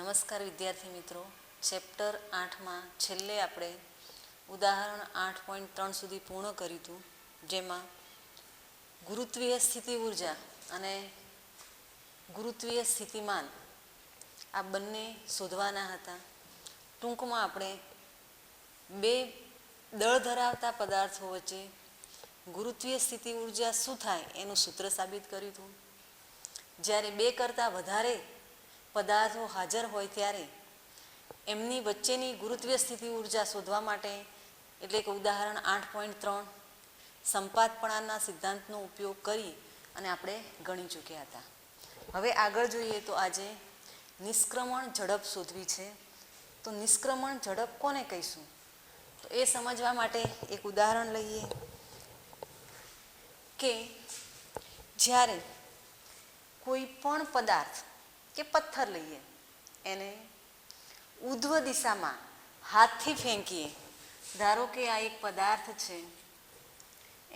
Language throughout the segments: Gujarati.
નમસ્કાર વિદ્યાર્થી મિત્રો. ચેપ્ટર 8માં છેલ્લે આપણે ઉદાહરણ 8.3 સુધી પૂર્ણ કર્યું હતું, જેમાં ગુરુત્વીય સ્થિતિ ઉર્જા અને ગુરુત્વીય સ્થિતિમાન આ બંને શોધવાના હતા. ટૂંકમાં આપણે બે દળ ધરાવતા પદાર્થો વચ્ચે ગુરુત્વીય સ્થિતિ ઉર્જા શું થાય એનું સૂત્ર સાબિત કર્યું હતું. જ્યારે બે કરતાં વધારે પદાર્થો હાજર હોય ત્યારે એમની વચ્ચેની ગુરુત્વીય સ્થિતિ ઉર્જા શોધવા માટે, એટલે કે ઉદાહરણ 8.3 સંપાતપણાના સિદ્ધાંતનો ઉપયોગ કરી અને આપણે ગણી ચૂક્યા હતા. હવે આગળ જોઈએ તો આજે નિષ્ક્રમણ ઝડપ શોધવી છે. તો નિષ્ક્રમણ ઝડપ કોને કહીશું? તો એ સમજવા માટે એક ઉદાહરણ લઈએ કે જ્યારે કોઈ પણ પદાર્થ કે પથ્થર લઈએ, એને ઉધ્વ દિશામાં હાથથી ફેંકીએ. ધારો કે આ એક પદાર્થ છે,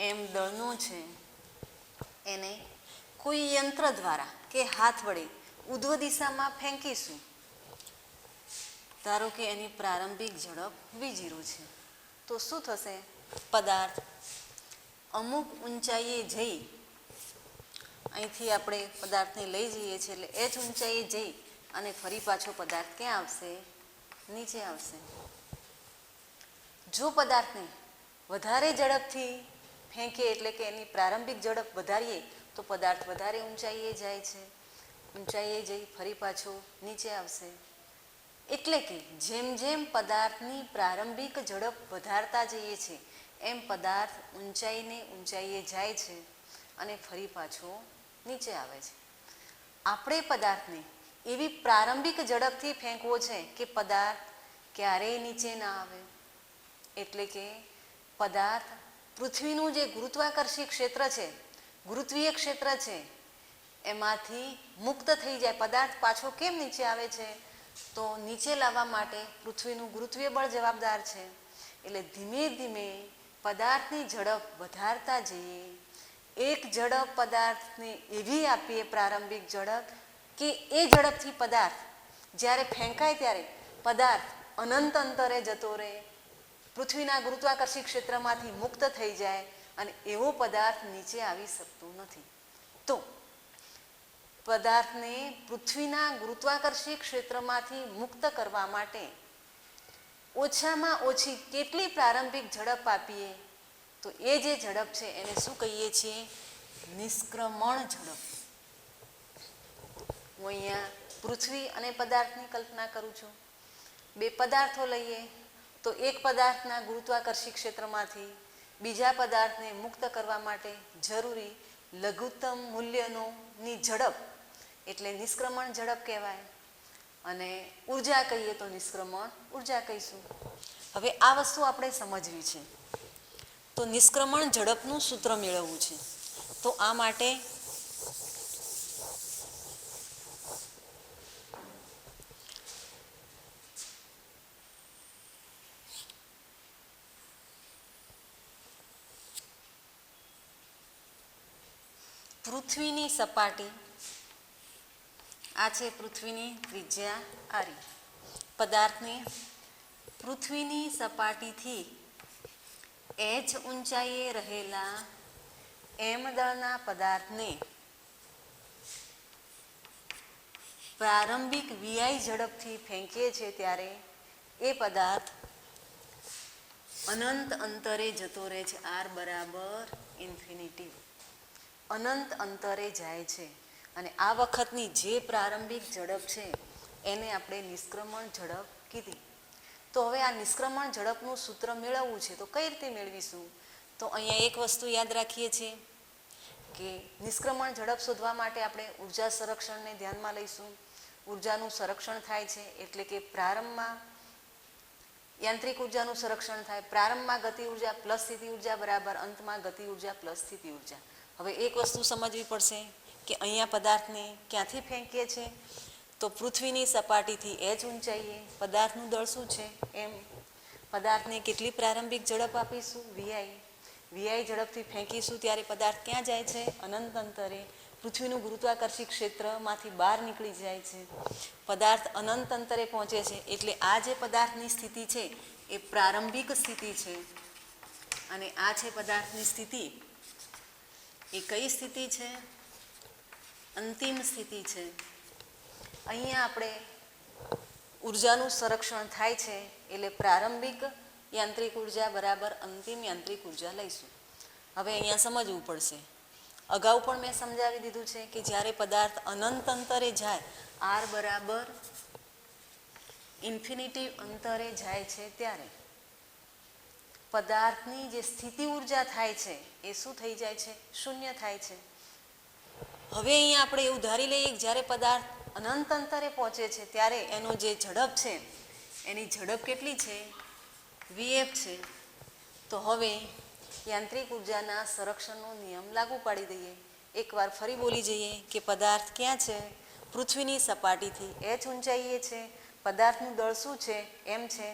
એમ દળનો છે, એને કોઈ યંત્ર દ્વારા કે હાથ વડે ઉધ્વ દિશામાં ફેંકીશું. ધારો કે એની પ્રારંભિક ઝડપ v0 છે. તો શું થશે? પદાર્થ અમુક ઊંચાઈએ જઈ, અહીંથી આપણે પદાર્થને લઈ જઈએ છીએ એટલે h ઊંચાઈએ જઈ અને ફરી પાછો પદાર્થ ક્યાં આવશે? નીચે આવશે. જો પદાર્થને વધારે ઝડપથી ફેંકીએ, એટલે કે એની પ્રારંભિક ઝડપ વધારીએ, તો પદાર્થ વધારે ઊંચાઈએ જાય છે, ઊંચાઈએ જઈ ફરી પાછો નીચે આવશે. એટલે કે જેમ જેમ પદાર્થની પ્રારંભિક ઝડપ વધારતા જઈએ છીએ એમ પદાર્થ ઊંચાઈને ઊંચાઈએ જાય છે અને ફરી પાછો નીચે આવે છે. આપણે પદાર્થને એવી પ્રારંભિક ઝડપથી ફેંકવો છે કે પદાર્થ ક્યારેય નીચે ના આવે. એટલે કે પદાર્થ પૃથ્વીનું જે ગુરુત્વાકર્ષી ક્ષેત્ર છે, ગુરુત્વીય ક્ષેત્ર છે, એમાંથી મુક્ત થઈ જાય. પદાર્થ પાછો કેમ નીચે આવે છે? તો નીચે લાવવા માટે પૃથ્વીનું ગુરુત્વીય બળ જવાબદાર છે. એટલે ધીમે ધીમે પદાર્થની ઝડપ વધારતા જઈએ. એક ઝડપ પદાર્થને એવી આપીએ, પ્રારંભિક ઝડપ, કે એ ઝડપથી પદાર્થ જ્યારે ફેંકાય ત્યારે પદાર્થ અનંત અંતરે જતો રહે, પૃથ્વીના ગુરુત્વાકર્ષી ક્ષેત્રમાંથી મુક્ત થઈ જાય અને એવો પદાર્થ નીચે આવી શકતો નથી. તો પદાર્થને પૃથ્વીના ગુરુત્વાકર્ષી ક્ષેત્રમાંથી મુક્ત કરવા માટે ઓછામાં ઓછી કેટલી પ્રારંભિક ઝડપ આપીએ? તો એ જે ઝડપ છે એને શું કહીએ છીએ? નિષ્ક્રમણ ઝડપ. હું અહીંયા પૃથ્વી અને પદાર્થની કલ્પના કરું છું. બે પદાર્થો લઈએ તો એક પદાર્થના ગુરુત્વાકર્ષી ક્ષેત્રમાંથી બીજા પદાર્થને મુક્ત કરવા માટે જરૂરી લઘુત્તમ મૂલ્યની ઝડપ એટલે નિષ્ક્રમણ ઝડપ કહેવાય. અને ઉર્જા કહીએ તો નિષ્ક્રમણ ઉર્જા કહીશું. હવે આ વસ્તુ આપણે સમજવી છે. તો નિષ્ક્રમણ ઝડપનું સૂત્ર મેળવવું છે. તો આ માટે પૃથ્વીની સપાટી, આ છે પૃથ્વીની ત્રિજ્યા આરી. પદાર્થને પૃથ્વીની સપાટીથી h ઊંચાઈએ રહેલા m દળના પદાર્થને પ્રારંભિક vi ઝડપથી ફેંકીએ છીએ ત્યારે એ પદાર્થ અનંત અંતરે જતો રહે છે. r બરાબર ઇન્ફિનિટી, અનંત અંતરે જાય છે. અને આ વખતની જે પ્રારંભિક ઝડપ છે એને આપણે નિષ્ક્રમણ ઝડપ કીધી. તો હવે આ નિષ્ક્રમણ ઝડપનું સૂત્ર મેળવવું છે. તો કઈ રીતે મેળવીશું? તો અહીંયા એક વસ્તુ યાદ રાખીએ છીએ કે નિષ્ક્રમણ ઝડપ શોધવા માટે આપણે ઉર્જા સંરક્ષણને ધ્યાનમાં લઈશું. ઉર્જાનું સંરક્ષણ થાય છે એટલે કે પ્રારંભમાં યાંત્રિક ઉર્જાનું સંરક્ષણ થાય. પ્રારંભમાં ગતિ ઉર્જા પ્લસ સ્થિતિ ઉર્જા બરાબર અંતમાં ગતિ ઉર્જા પ્લસ સ્થિતિ ઉર્જા. હવે એક વસ્તુ સમજવી પડશે કે અહીંયા પદાર્થને ક્યાંથી ફેંકીએ છીએ? તો પૃથ્વીની સપાટીથી h ઊંચાઈએ. પદાર્થનું દળ શું છે? m. પદાર્થને કેટલી પ્રારંભિક ઝડપ આપીશું? vi. ઝડપથી ફેંકીશું ત્યારે પદાર્થ ક્યાં જાય છે? અનંત અંતરે. પૃથ્વીનું ગુરુત્વાકર્ષી ક્ષેત્રમાંથી બહાર નીકળી જાય છે. પદાર્થ અનંત અંતરે પહોંચે છે. એટલે આ જે પદાર્થની સ્થિતિ છે એ પ્રારંભિક સ્થિતિ છે, અને આ છે પદાર્થની સ્થિતિ. એ કઈ સ્થિતિ છે? અંતિમ સ્થિતિ છે. અહીંયા આપણે ઉર્જાનું સંરક્ષણ થાય છે એટલે પ્રારંભિક યાંત્રિક ઉર્જા બરાબર અંતિમ યાંત્રિક ઉર્જા લઈશું. હવે અહીંયા સમજવું પડશે. અગાઉ પણ મેં સમજાવી દીધું છે કે જ્યારે પદાર્થ અનંત અંતરે જાય, આર બરાબર ઇન્ફિનિટી અંતરે જાય છે, ત્યારે પદાર્થની જે સ્થિતિ ઉર્જા થાય છે એ શું થઈ જાય છે? શૂન્ય થાય છે. હવે અહીંયા આપણે એવું ધારી લઈએ કે જ્યારે પદાર્થ અનંત અંતરે પહોંચે છે ત્યારે એનો જે ઝડપ છે એની ઝડપ કેટલી છે? વીએફ છે. તો હવે યાંત્રિક ઉર્જાના સંરક્ષણનો નિયમ લાગુ પાડી દઈએ. એકવાર ફરી બોલી જઈએ કે પદાર્થ ક્યાં છે? પૃથ્વીની સપાટીથી h ઊંચાઈએ છે. પદાર્થનું દળ શું છે? m છે.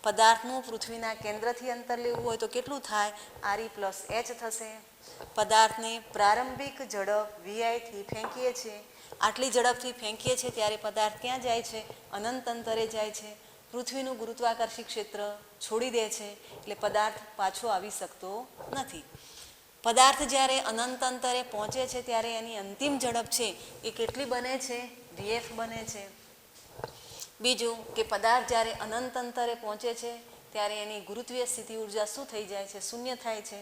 પદાર્થનું પૃથ્વીના કેન્દ્રથી અંતર લેવું હોય તો કેટલું થાય? re પ્લસ h થશે. પદાર્થને પ્રારંભિક ઝડપ વીઆઈથી ફેંકીએ છીએ. આટલી ઝડપથી ફેંકીએ છીએ ત્યારે પદાર્થ ક્યાં જાય છે? અનંત અંતરે જાય છે. પૃથ્વીનું ગુરુત્વાકર્ષી ક્ષેત્ર છોડી દે છે એટલે પદાર્થ પાછો આવી શકતો નથી. પદાર્થ જ્યારે અનંત અંતરે પહોંચે છે ત્યારે એની અંતિમ ઝડપ છે એ કેટલી બને છે? વીએફ બને છે. બીજું કે પદાર્થ જ્યારે અનંત અંતરે પહોંચે છે ત્યારે એની ગુરુત્વીય સ્થિતિ ઉર્જા શું થઈ જાય છે? શૂન્ય થાય છે.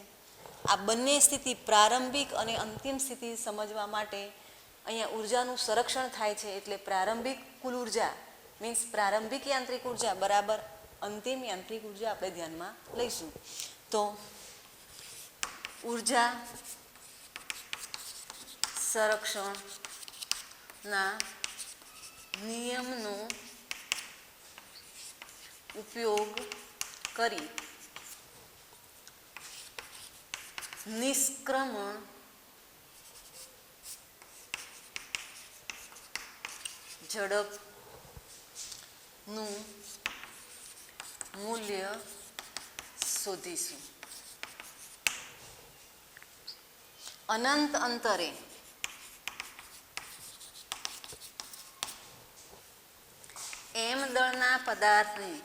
આ બંને સ્થિતિ પ્રારંભિક અને અંતિમ સ્થિતિ સમજવા માટે અહીંયા ઉર્જાનું સંરક્ષણ થાય છે. એટલે પ્રારંભિક કુલ ઉર્જા મીન્સ પ્રારંભિક યાંત્રિક ઉર્જા બરાબર અંતિમ યાંત્રિક ઉર્જા આપણે ધ્યાનમાં લઈશું. તો ઉર્જા સંરક્ષણના નિયમનો ઉપયોગ કરી નિષ્ક્રમણ ઝડપનું મૂલ્ય શોધીશું. અનંત અંતરે m દળના પદાર્થની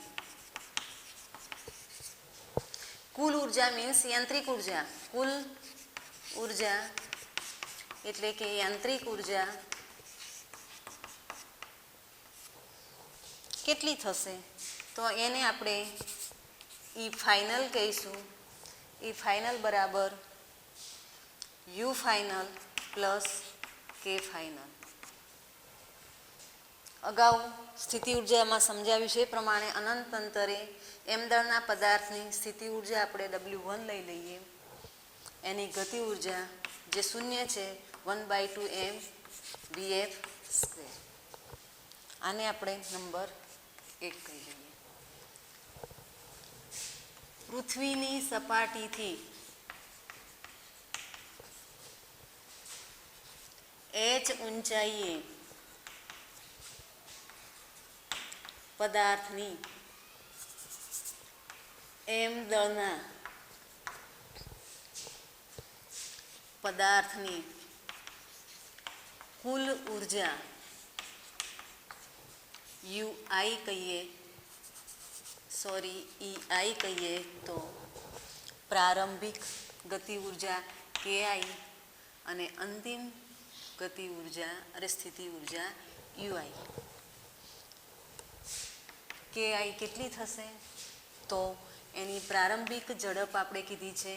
કુલ ઉર્જા મીન્સ યાંત્રિક ઉર્જા, કુલ ઉર્જા એટલે કે યાંત્રિક ઉર્જા કેટલી થશે? તો એને આપણે ઈ ફાઇનલ કહીશું. ઈ ફાઇનલ બરાબર યુ ફાઇનલ પ્લસ કે ફાઇનલ. અગાઉ સ્થિતિ ઉર્જામાં સમજાવ્યું છે એ પ્રમાણે અનંત અંતરે m દળના પદાર્થની સ્થિતિ ઉર્જા આપણે W1 લઈ લઈએ. એની ગતિ ઉર્જા જે શૂન્ય છે 1/2m vf સ્ક્વેર. આને આપણે નંબર 1 કહી દઈએ. પૃથ્વીની સપાટીથી h ઊંચાઈએ પદાર્થની m દળના પદાર્થની કુલ ઉર્જા UI કહીએ, EI કહીએ તો પ્રારંભિક ગતિ ઉર્જા KI અને અંતિમ ગતિ ઉર્જા અને સ્થિતિ ઉર્જા UI. KI કેટલી થશે? તો એની પ્રારંભિક ઝડપ આપણે કીધી છે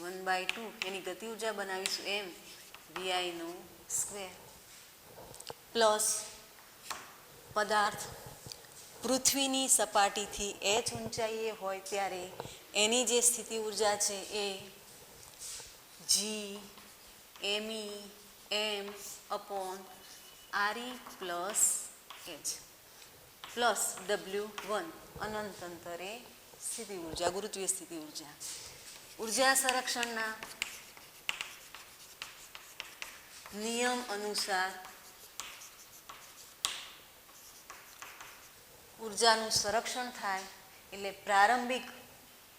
1/2. એની ગતિ ઉર્જા બનાવીશું m vi નો સ્ક્વેર પ્લસ પદાર્થ પૃથ્વીની સપાટીથી h ઊંચાઈએ હોય ત્યારે એની જે સ્થિતિ ઉર્જા છે એ g me m upon re plus h plus W1 અનંત અંતરે સ્થિતિ ઉર્જા, ગુરુત્વીય સ્થિતિ ઉર્જા. ઉર્જા સંરક્ષણના નિયમ અનુસાર ઉર્જાનું સંરક્ષણ થાય એટલે પ્રારંભિક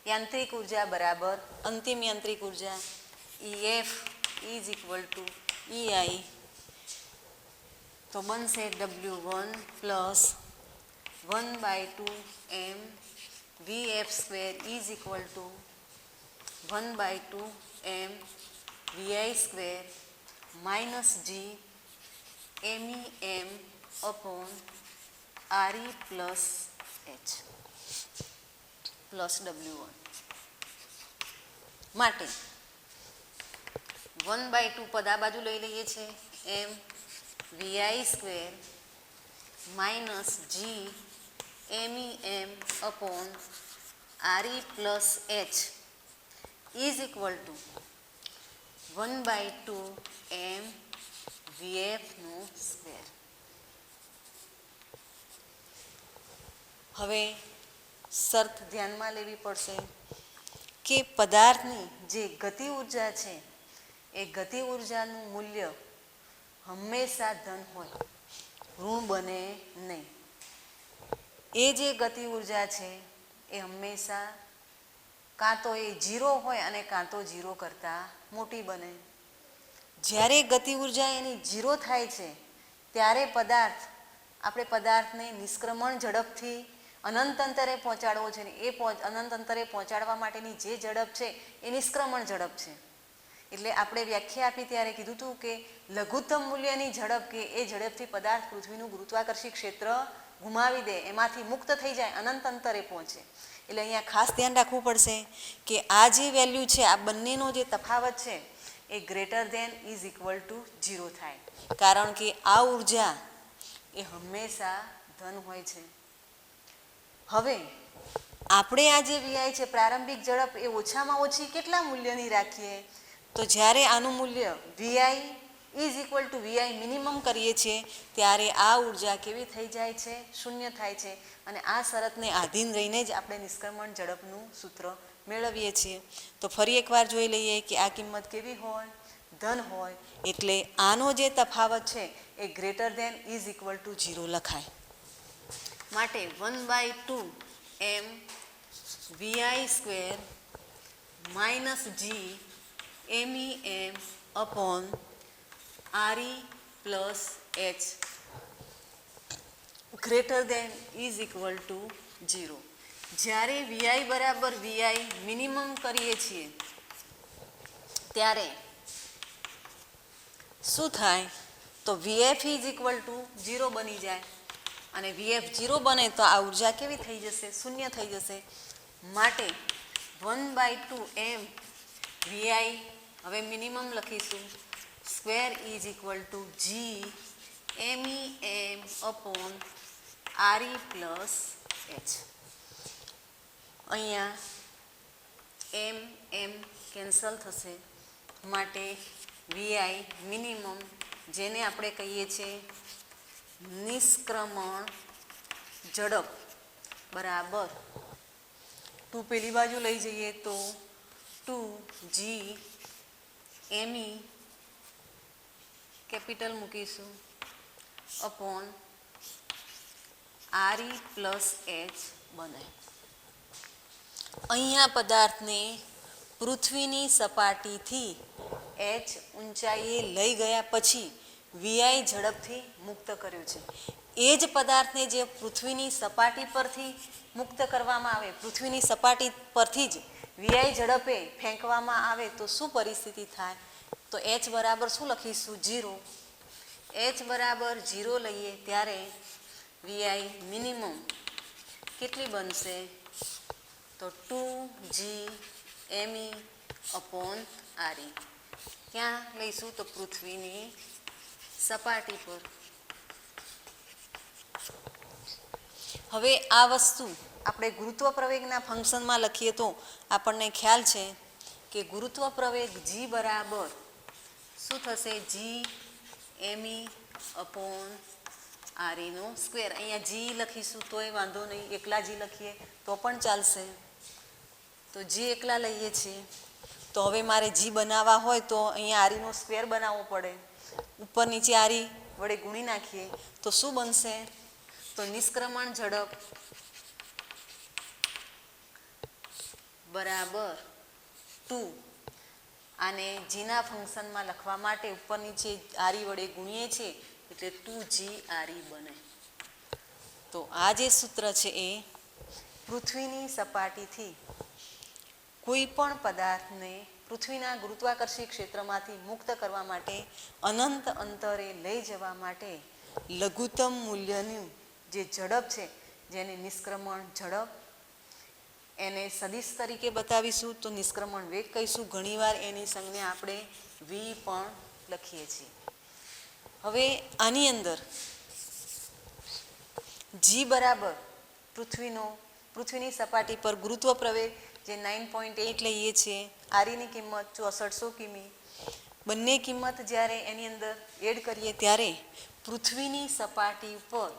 યાંત્રિક ઉર્જા બરાબર અંતિમ યાંત્રિક ઉર્જા EF is equal two EI તો બનશે W1 plus 1/2 m VF square is equal to 1/2 m VI square minus G MEM upon RE plus H plus W1 માટે 1/2 પદ આ બાજુ લઈ લઈએ છીએ m VI square minus G MEM upon RE plus H is equal to 1/2 m VF નો સ્ક્વેર. હવે શરત ધ્યાનમાં લેવી પડશે કે પદાર્થની જે ગતિ ઉર્જા છે એ ગતિ ઉર્જાનું મૂલ્ય હંમેશા ધન હોય, ઋણ બને નહીં. એ જે ગતિ ઉર્જા છે એ હંમેશા કાં તો એ 0 હોય અને કાં તો 0 કરતાં મોટી બને. જ્યારે ગતિ ઉર્જા એની 0 થાય છે ત્યારે આપણે પદાર્થને નિષ્ક્રમણ ઝડપથી અનંત અંતરે પહોંચાડવો છે ને એ અનંત અંતરે પહોંચાડવા માટેની જે ઝડપ છે એ નિષ્ક્રમણ ઝડપ છે. એટલે આપણે વ્યાખ્યા આપી ત્યારે કીધું હતું કે લઘુત્તમ મૂલ્યની ઝડપ કે એ ઝડપથી પદાર્થ પૃથ્વીનું ગુરુત્વાકર્ષી ક્ષેત્ર ગુમાવી દે, એમાંથી મુક્ત થઈ જાય, અનંત અંતરે પહોંચે. એટલે અહીંયા ખાસ ધ્યાન રાખવું પડશે કે આ જે વેલ્યુ છે, આ બંનેનો જે તફાવત છે એ greater than is equal to 0 થાય, કારણ કે આ ઉર્જા એ હંમેશા ધન હોય છે. હવે આપણે આ જે VI છે પ્રારંભિક ઝડપ એ ઓછામાં ઓછી કેટલા મૂલ્યની રાખીએ? તો જ્યારે આનું મૂલ્ય VI is equal two VI minimum કરીએ છીએ ત્યારે આ ઉર્જા કેવી થઈ જાય છે? શૂન્ય થાય છે. અને આ શરતને આધીન રહીને જ આપણે નિષ્ક્રમણ ઝડપનું સૂત્ર મેળવીએ છીએ. તો ફરી એકવાર જોઈ લઈએ કે આ કિંમત કેવી હોય? ધન હોય. એટલે આનો જે તફાવત છે એ greater than is equal to 0 લખાય. માટે 1/2 m VI square minus G MEM upon RE plus H greater than is equal to 0. જ્યારે VI બરાબર VI મિનિમમ કરીએ છીએ ત્યારે શું થાય? તો VF ઇઝ ઇક્વલ ટુ 0 બની જાય. અને VF 0 બને તો આ ઉર્જા કેવી થઈ જશે? શૂન્ય થઈ જશે. માટે 1/2 m VI હવે મિનિમમ લખીશું square is equal to G MEM upon RE plus H. અહીંયા m કેન્સલ થશે. માટે VI મિનિમમ, જેને આપણે કહીએ છીએ નિષ્ક્રમણ ઝડપ, બરાબર 2 પેલી બાજુ લઈ જઈએ તો 2G ME કેપિટલ મૂકીશું અપોન RE પ્લસ H બને. અહીંયા પદાર્થને પૃથ્વીની સપાટીથી H ઊંચાઈએ લઈ ગયા પછી VI ઝડપથી મુક્ત કર્યું છે. એ જ પદાર્થને જે પૃથ્વીની સપાટી પરથી મુક્ત કરવામાં આવે, પૃથ્વીની સપાટી પરથી જ VI ઝડપે ફેંકવામાં આવે તો શું પરિસ્થિતિ થાય? તો H બરાબર શું લખીશું? 0. H બરાબર 0 લઈએ ત્યારે VI મિનિમમ કેટલી બનશે? તો 2G ME અપોન RE. ક્યાં લઈશું? તો પૃથ્વીની સપાટી પર. હવે આ વસ્તુ આપણે ગુરુત્વ પ્રવેગના ફંક્શનમાં લખીએ તો આપણને ખ્યાલ છે કે ગુરુત્વ પ્રવેગ G બરાબર શું થશે? G ME અપોન RE નો સ્ક્વેર. અહીંયા G લખીશું તોય વાંધો નહીં, એકલા G લખીએ તો પણ ચાલશે. તો G એકલા લઈએ છીએ. તો હવે મારે G બનાવવા હોય તો અહીંયા RE નો સ્ક્વેર બનાવવો પડે. ઉપર નીચે RE વડે ગુણી નાખીએ તો શું બનશે? તો નિષ્ક્રમણ ઝડપ બરાબર 2 આને જીના ફંક્શનમાં લખવા માટે ઉપર નીચે આરી વડે ગુણીએ છીએ એટલે 2g આરી બને. તો આ જે સૂત્ર છે એ પૃથ્વીની સપાટીથી કોઈ પણ પદાર્થને પૃથ્વીના ગુરુત્વાકર્ષી ક્ષેત્રમાંથી મુક્ત કરવા માટે અનંત અંતરે લઈ જવા માટે લઘુત્તમ મૂલ્યનું જે ઝડપ છે જેને નિષ્ક્રમણ ઝડપ એને સદિશ તરીકે બતાવીશું તો નિષ્ક્રમણ વેગ કહીશું. ઘણીવાર એની સંજ્ઞા આપણે v પણ લખીએ છીએ. હવે આની અંદર g બરાબર પૃથ્વીની સપાટી પર ગુરુત્વ પ્રવેગ જે 9.8 લઈએ છીએ, આરીની કિંમત 6400 કિમી, બંને કિંમત જ્યારે એની અંદર એડ કરીએ ત્યારે પૃથ્વીની સપાટી ઉપર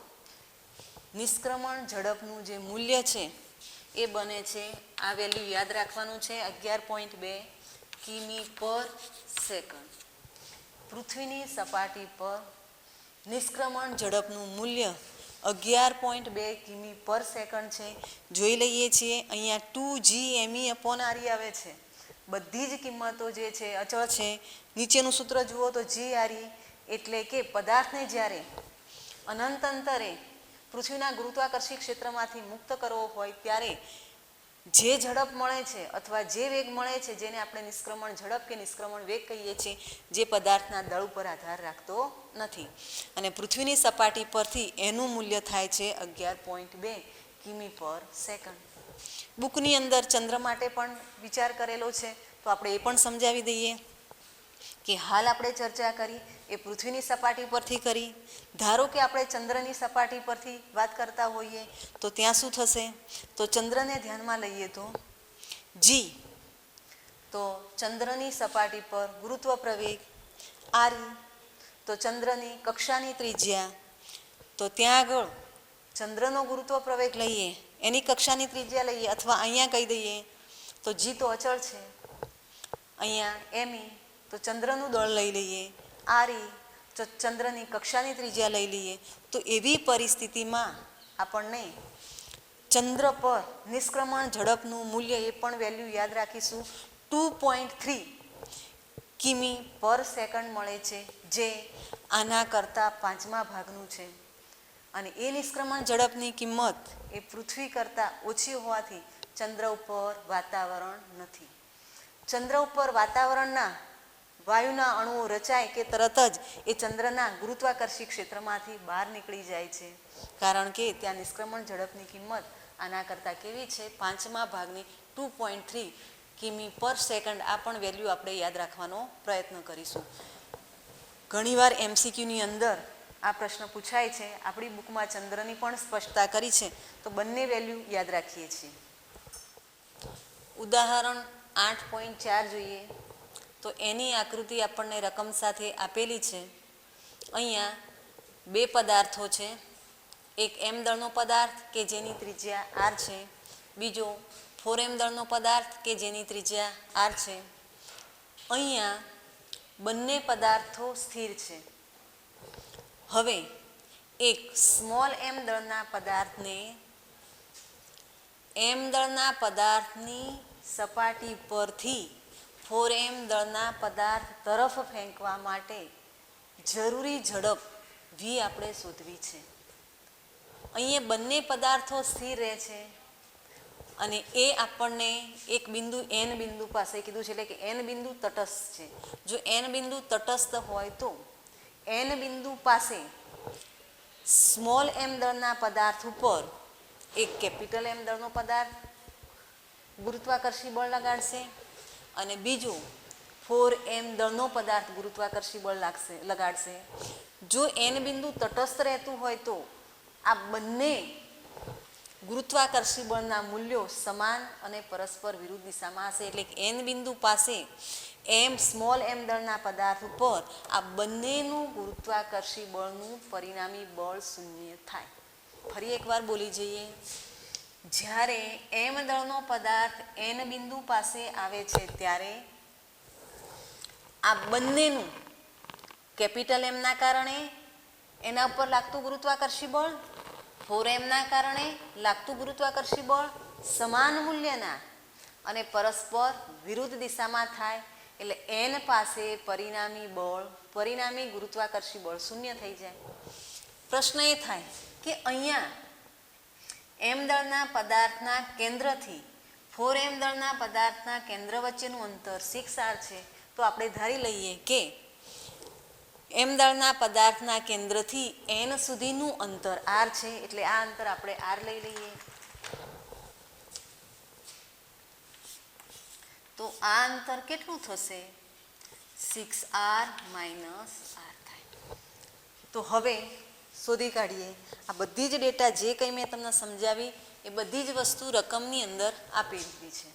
નિષ્ક્રમણ ઝડપનું જે મૂલ્ય છે એ બને છે, આ વેલ્યુ યાદ રાખવાનું છે, 11.2 કિમી પર સેકન્ડ. પૃથ્વીની સપાટી પર નિષ્ક્રમણ ઝડપનું મૂલ્ય 11.2 કિમી પર સેકન્ડ છે. જોઈ લઈએ છીએ અહીંયા 2gme/re આવે છે. બધી જ કિંમતો જે છે અચળ છે. નીચેનું સૂત્ર જુઓ તો g આરી એટલે કે પદાર્થને જ્યારે અનંત અંતરે પૃથ્વીના ગુરુત્વાકર્ષી ક્ષેત્રમાંથી મુક્ત કરવો હોય ત્યારે જે ઝડપ મળે છે અથવા જે વેગ મળે છે જેને આપણે નિષ્ક્રમણ ઝડપ કે નિષ્ક્રમણ વેગ કહીએ છીએ, જે પદાર્થના દળ ઉપર આધાર રાખતો નથી. અને પૃથ્વીની સપાટી પરથી એનું મૂલ્ય થાય છે 11.2 કિમી પર સેકન્ડ. બુકની અંદર ચંદ્ર માટે પણ વિચાર કરેલો છે તો આપણે એ પણ સમજાવી દઈએ કે હાલ આપણે ચર્ચા કરી એ પૃથ્વીની સપાટી પરથી કરી. ધારો કે આપણે ચંદ્રની સપાટી પરથી વાત કરતા હોઈએ તો ત્યાં શું થશે? તો ચંદ્રને ધ્યાનમાં લઈએ તો g, તો ચંદ્રની સપાટી પર ગુરુત્વ પ્રવેગ આરી, તો ચંદ્રની કક્ષાની ત્રિજ્યા, તો ત્યાં આગળ ચંદ્રનો ગુરુત્વ પ્રવેગ લઈએ, એની કક્ષાની ત્રિજ્યા લઈએ અથવા અહીંયા કહી દઈએ તો g તો અચળ છે, અહીંયા me તો ચંદ્રનું દળ લઈ લઈએ, આરી તો ચંદ્રની કક્ષાની ત્રિજ્યા લઈ લઈએ. તો એવી પરિસ્થિતિમાં આપણને ચંદ્ર પર નિષ્ક્રમણ ઝડપનું મૂલ્ય એ પણ વેલ્યુ યાદ રાખીશું 2.3 કિમી પર સેકન્ડ મળે છે, જે આના કરતાં 5મા ભાગનું છે. અને એ નિષ્ક્રમણ ઝડપની કિંમત એ પૃથ્વી કરતાં ઓછી હોવાથી ચંદ્ર ઉપર વાતાવરણ નથી. ચંદ્ર ઉપર વાતાવરણના વાયુના અણુઓ રચાય કે તરત જ એ ચંદ્રના ગુરુત્વાકર્ષી ક્ષેત્રમાંથી બહાર નીકળી જાય છે, કારણ કે ત્યાં નિષ્ક્રમણ ઝડપની કિંમત આના કરતાં કેવી છે? 5મા ભાગની 2.3 કિમી પર સેકન્ડ. આ પણ વેલ્યુ આપણે યાદ રાખવાનો પ્રયત્ન કરીશું. ઘણીવાર MCQની અંદર આ પ્રશ્ન પૂછાય છે. આપણી બુકમાં ચંદ્રની પણ સ્પષ્ટતા કરી છે તો બંને વેલ્યુ યાદ રાખીએ છીએ. ઉદાહરણ 8.4 જોઈએ તો એની આકૃતિ આપણને રકમ સાથે આપેલી છે. અહીંયા બે પદાર્થો છે. એક m દળનો પદાર્થ કે જેની ત્રિજ્યા r છે, બીજો 4m દળનો પદાર્થ કે જેની ત્રિજ્યા r છે. અહીંયા બંને પદાર્થો સ્થિર છે. હવે એક સ્મોલ m દળના પદાર્થને m દળના પદાર્થની સપાટી પરથી 4m દળના પદાર્થ તરફ ફેંકવા માટે જરૂરી ઝડપ v આપણે શોધવી છે. અહીંયા બંને પદાર્થો સ્થિર રહે છે અને એ આપણને એક બિંદુ n બિંદુ પાસે કીધું છે, એટલે કે n બિંદુ તટસ્થ છે. જો n બિંદુ તટસ્થ હોય તો n બિંદુ પાસે સ્મોલ m દળના પદાર્થ ઉપર એક કેપિટલ M દળનો પદાર્થ ગુરુત્વાકર્ષી બળ લગાડશે અને બીજો 4m દળનો પદાર્થ ગુરુત્વાકર્ષી બળ લગાડશે. જો n બિંદુ તટસ્થ રહેતું હોય તો આ બંને ગુરુત્વાકર્ષી બળના મૂલ્યો સમાન અને પરસ્પર વિરુદ્ધ દિશામાં હશે. એટલે કે n બિંદુ પાસે સ્મોલ m દળના પદાર્થ ઉપર આ બંનેનું ગુરુત્વાકર્ષી બળનું પરિણામી બળ શૂન્ય થાય. ફરી એકવાર બોલી જઈએ. જ્યારે m દળનો પદાર્થ n બિંદુ પાસે આવે છે ત્યારે આ બંનેનું કેપિટલ M ના કારણે એના ઉપર લાગતું ગુરુત્વાકર્ષી બળ, 4m ના કારણે લાગતું ગુરુત્વાકર્ષી બળ સમાન મૂલ્યના અને પરસ્પર વિરુદ્ધ દિશામાં થાય. એટલે એન પાસે પરિણામી બળ, પરિણામી ગુરુત્વાકર્ષી બળ શૂન્ય થઈ જાય. પ્રશ્ન એ થાય કે અહીંયા એમ દળના પદાર્થના કેન્દ્રથી 4m દળના પદાર્થના કેન્દ્ર વચ્ચેનું અંતર 6r છે. તો આપણે ધારી લઈએ કે એમ દળના પદાર્થના કેન્દ્રથી n સુધીનું અંતર r છે. એટલે આ અંતર આપણે r લઈ લઈએ. તો આ અંતર કેટલું થશે? 6r - r થાય. તો હવે શોધી કાઢીએ. આ બધી જ ડેટા જે કંઈ મેં તમને સમજાવી એ બધી જ વસ્તુ રકમની અંદર આપી દીધી છે.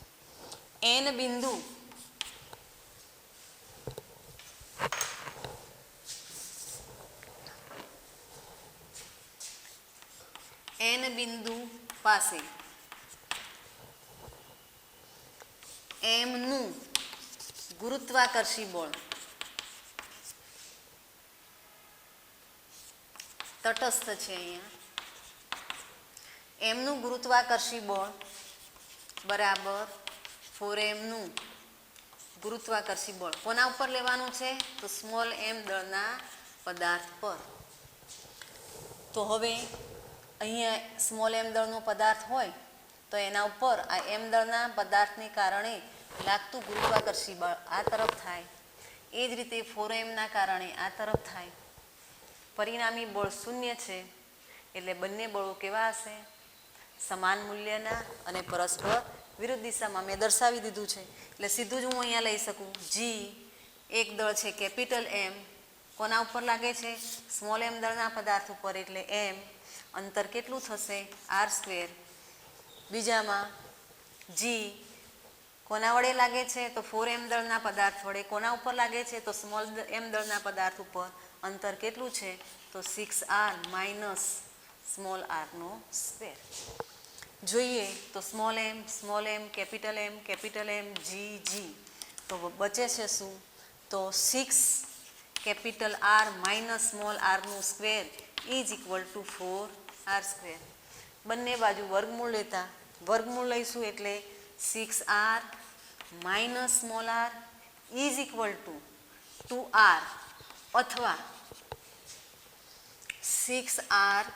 n બિંદુ પાસે m નું ગુરુત્વાકર્ષી બળ તટસ્થ છે. અહીંયા m નું ગુરુત્વાકર્ષી બળ બરાબર 4m નું ગુરુત્વાકર્ષી બળ કોના ઉપર લેવાનું છે? તો સ્મોલ m દળના પદાર્થ પર. તો હવે અહીંયા સ્મોલ m દળનો પદાર્થ હોય તો એના ઉપર આ m દળના પદાર્થને કારણે લાગતું ગુરુત્વાકર્ષી બળ આ તરફ થાય. એ જ રીતે 4m ના કારણે આ તરફ થાય. પરિણામી બળ શૂન્ય છે. એટલે બંને બળો કેવા હશે? સમાન મૂલ્યના અને પરસ્પર વિરુદ્ધ દિશામાં. મેં દર્શાવી દીધું છે. એટલે સીધું જ હું અહીંયા લઈ શકું. જી એક દળ છે કેપિટલ M, કોના ઉપર લાગે છે? સ્મોલ m દળના પદાર્થ ઉપર. એટલે m અંતર કેટલું થશે? r². બીજામાં જી કોના વડે લાગે છે? તો 4m દળના પદાર્થ વડે. કોના ઉપર લાગે છે? તો સ્મોલ m દળના પદાર્થ ઉપર. અંતર કેટલું છે? તો 6r - સ્મોલ r નો સ્ક્વેર. જોઈએ તો સ્મોલ m કેપિટલ M જી જી. તો બચે છે શું? તો 6 કેપિટલ R - સ્મોલ r નું square is equal two 4r². બંને બાજુ વર્ગમૂળ લેતા વર્ગમૂળ લઈશું એટલે 6r - small r is equal two 2r અથવા 6r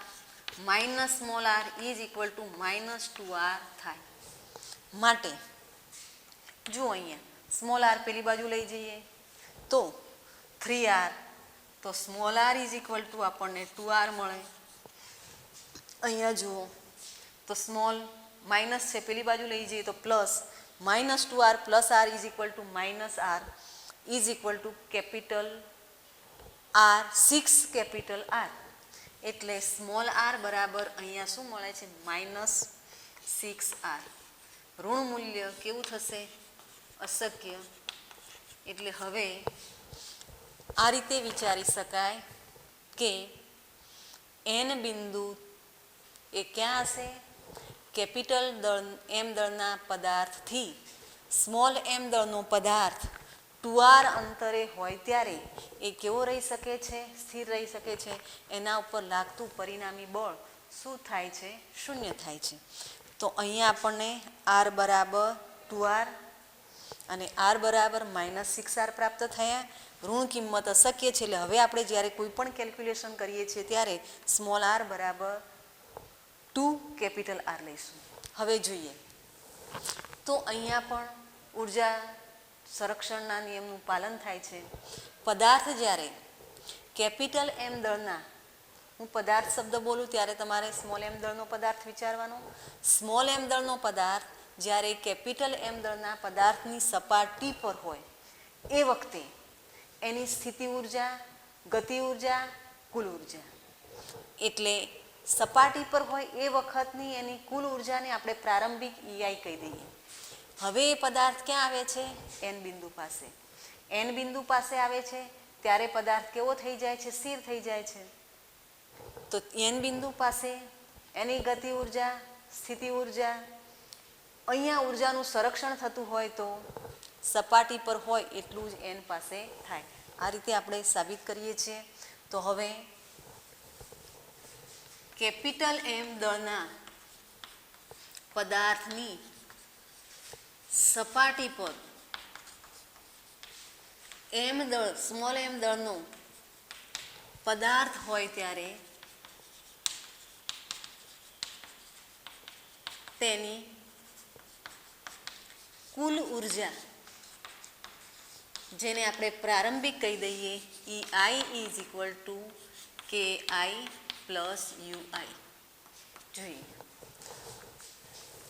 - small r is equal two -2r થાય. માટે જુઓ અહીંયા સ્મોલ r પેલી બાજુ લઈ જઈએ તો 3r. તો small r is equal two આપણને 2r મળે. અહીંયા જુઓ તો સ્મોલ માઇનસ છે પેલી બાજુ લઈ જઈએ તો plus -2r plus r is equal two -r is equal two capital R 6 capital R. એટલે સ્મોલ r બરાબર અહીંયા શું મળે છે? -6r. ઋણ મૂલ્ય કેવું થશે? અશક્ય. એટલે હવે આ રીતે વિચારી શકાય કે n બિંદુ એ ક્યાં હશે? કેપિટલ m દળના પદાર્થથી સ્મોલ m દળનો પદાર્થ 2r અંતરે હોય ત્યારે એ કેવો રહી શકે છે? સ્થિર રહી શકે છે. એના ઉપર લાગતું પરિણામી બળ શું થાય છે? શૂન્ય થાય છે. તો અહીંયા આપણને r બરાબર 2r અને r બરાબર -6r પ્રાપ્ત થયા. ઋણ કિંમત અશક્ય છે. એટલે હવે આપણે જ્યારે કોઈ પણ કેલ્ક્યુલેશન કરીએ છીએ ત્યારે સ્મોલ r બરાબર 2 કેપિટલ R લઈશું. હવે જોઈએ તો અહીંયા પણ ઉર્જા સંરક્ષણના નિયમનું પાલન થાય છે. પદાર્થ જ્યારે કેપિટલ M દળના, હું પદાર્થ શબ્દ બોલું ત્યારે તમારે સ્મોલ m દળનો પદાર્થ વિચારવાનો. સ્મોલ m દળનો પદાર્થ જ્યારે કેપિટલ M દળના પદાર્થની સપાટી પર હોય એ વખતે એની સ્થિતિ ઉર્જા, ગતિ ઉર્જા, કુલ ઉર્જા. એટલે સપાટી પર હોય એ વખતની એની કુલ ઉર્જાને આપણે પ્રારંભિક EI કહી દઈએ. હવે એ પદાર્થ ક્યાં આવે છે? n બિંદુ પાસે. n બિંદુ પાસે આવે છે ત્યારે પદાર્થ કેવો થઈ જાય છે? સ્થિર થઈ જાય છે. તો n બિંદુ પાસે એની ગતિ ઉર્જા, સ્થિતિ ઉર્જા, અહીંયા ઉર્જાનું સંરક્ષણ થતું હોય તો સપાટી પર હોય એટલું જ n પાસે થાય. આ રીતે આપણે સાબિત કરીએ છીએ. તો હવે કેપિટલ M દળના પદાર્થની સપાટી પર એમ દળ સ્મોલ એમ દળનો પદાર્થ હોય ત્યારે તેની કુલ ઉર્જા, જેને આપણે પ્રારંભિક કહી દઈએ, EI is equal two KI plus UI. જોઈએ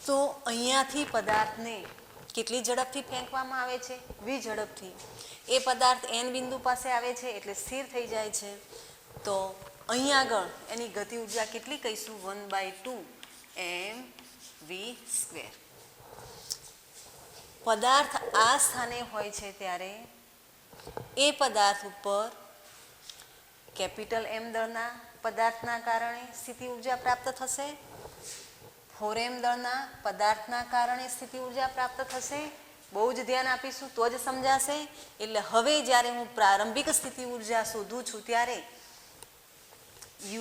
તો અહીંયાથી પદાર્થને કેટલી ઝડપથી ફેંકવામાં આવે છે? v ઝડપથી. એ પદાર્થ n બિંદુ પાસે આવે છે એટલે સ્થિર થઈ જાય છે. તો અહીં આગળ એની ગતિ ઉર્જા કેટલી કહીશું? 1/2 mv². પદાર્થ આ સ્થાને હોય છે ત્યારે એ પદાર્થ ઉપર કેપિટલ M દળના પદાર્થના કારણે સ્થિતિ ઉર્જા પ્રાપ્ત થશે, 4m દળના પદાર્થના કારણે સ્થિતિ ઉર્જા પ્રાપ્ત થશે. બહુ જ ધ્યાન આપીશું તો જ સમજાશે. એટલે હવે જ્યારે હું પ્રારંભિક સ્થિતિ ઉર્જા શોધું છું ત્યારે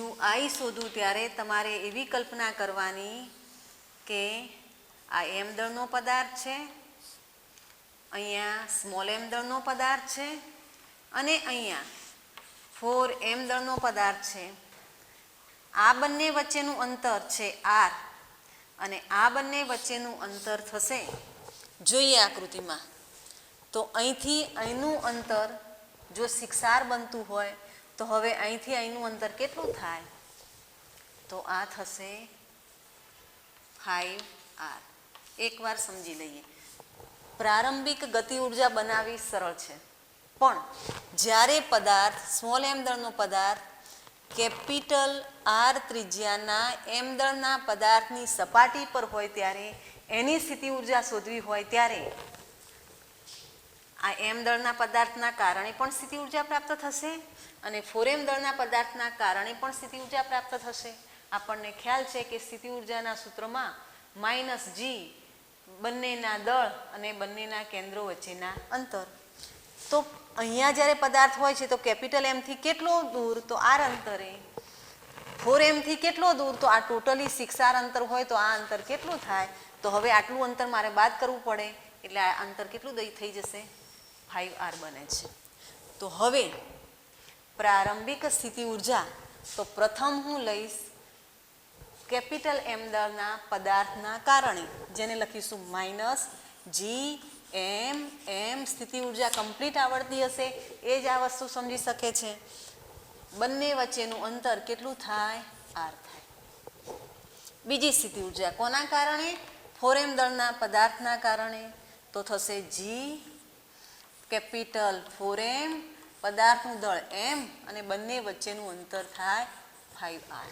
UI શોધું ત્યારે તમારે એવી કલ્પના કરવાની કે આ m દળનો પદાર્થ છે, અહીંયા સ્મોલ m દળનો પદાર્થ છે અને અહીંયા 4m દળનો પદાર્થ છે. આ બંને વચ્ચેનું અંતર છે r અને આ બંને વચ્ચેનું અંતર થશે, જોઈએ આકૃતિમાં, તો અહીંથી અહીંનું અંતર જો 6r બનતું હોય તો હવે અહીંથી અહીંનું અંતર કેટલું થાય? તો આ થશે 5r. એકવાર સમજી લઈએ. પ્રારંભિક ગતિ ઉર્જા બનાવવી સરળ છે, પણ જ્યારે પદાર્થ સ્મોલ m દળનો પદાર્થ કેપિટલ R ત્રિજ્યાના m દળના પદાર્થની સપાટી પર હોય ત્યારે એની સ્થિતિ ઉર્જા શોધવી હોય ત્યારે આ m દળના પદાર્થના કારણે પણ સ્થિતિ ઉર્જા પ્રાપ્ત થશે અને 4m દળના પદાર્થના કારણે પણ સ્થિતિ ઉર્જા પ્રાપ્ત થશે. આપણને ખ્યાલ છે કે સ્થિતિ ઉર્જાના સૂત્રમાં -g બંનેના દળ અને બંનેના કેન્દ્રો વચ્ચેના અંતર. તો અહીંયા જ્યારે પદાર્થ હોય છે તો કેપિટલ M થી કેટલો દૂર? તો r અંતરે. 4m થી કેટલો દૂર? તો આ ટોટલી 6r અંતર હોય તો આ અંતર કેટલું થાય? તો હવે આટલું અંતર મારે બાદ કરવું પડે એટલે આ અંતર કેટલું થઈ જશે? 5r બને છે. તો હવે પ્રારંભિક સ્થિતિ ઉર્જા તો પ્રથમ હું લઈશ કેપિટલ M દળના પદાર્થના કારણે, જેને લખીશું -gm. સ્થિતિ ઉર્જા કમ્પ્લીટ આવડતી હશે એ જ આ વસ્તુ સમજી શકે છે. બંને વચ્ચેનું અંતર કેટલું થાય? r થાય. બીજી સ્થિતિ ઉર્જા કોના કારણે? 4m દળના પદાર્થના કારણે, તો થશે g કેપિટલ 4m પદાર્થનું દળ m અને બંને વચ્ચેનું અંતર થાય 5r.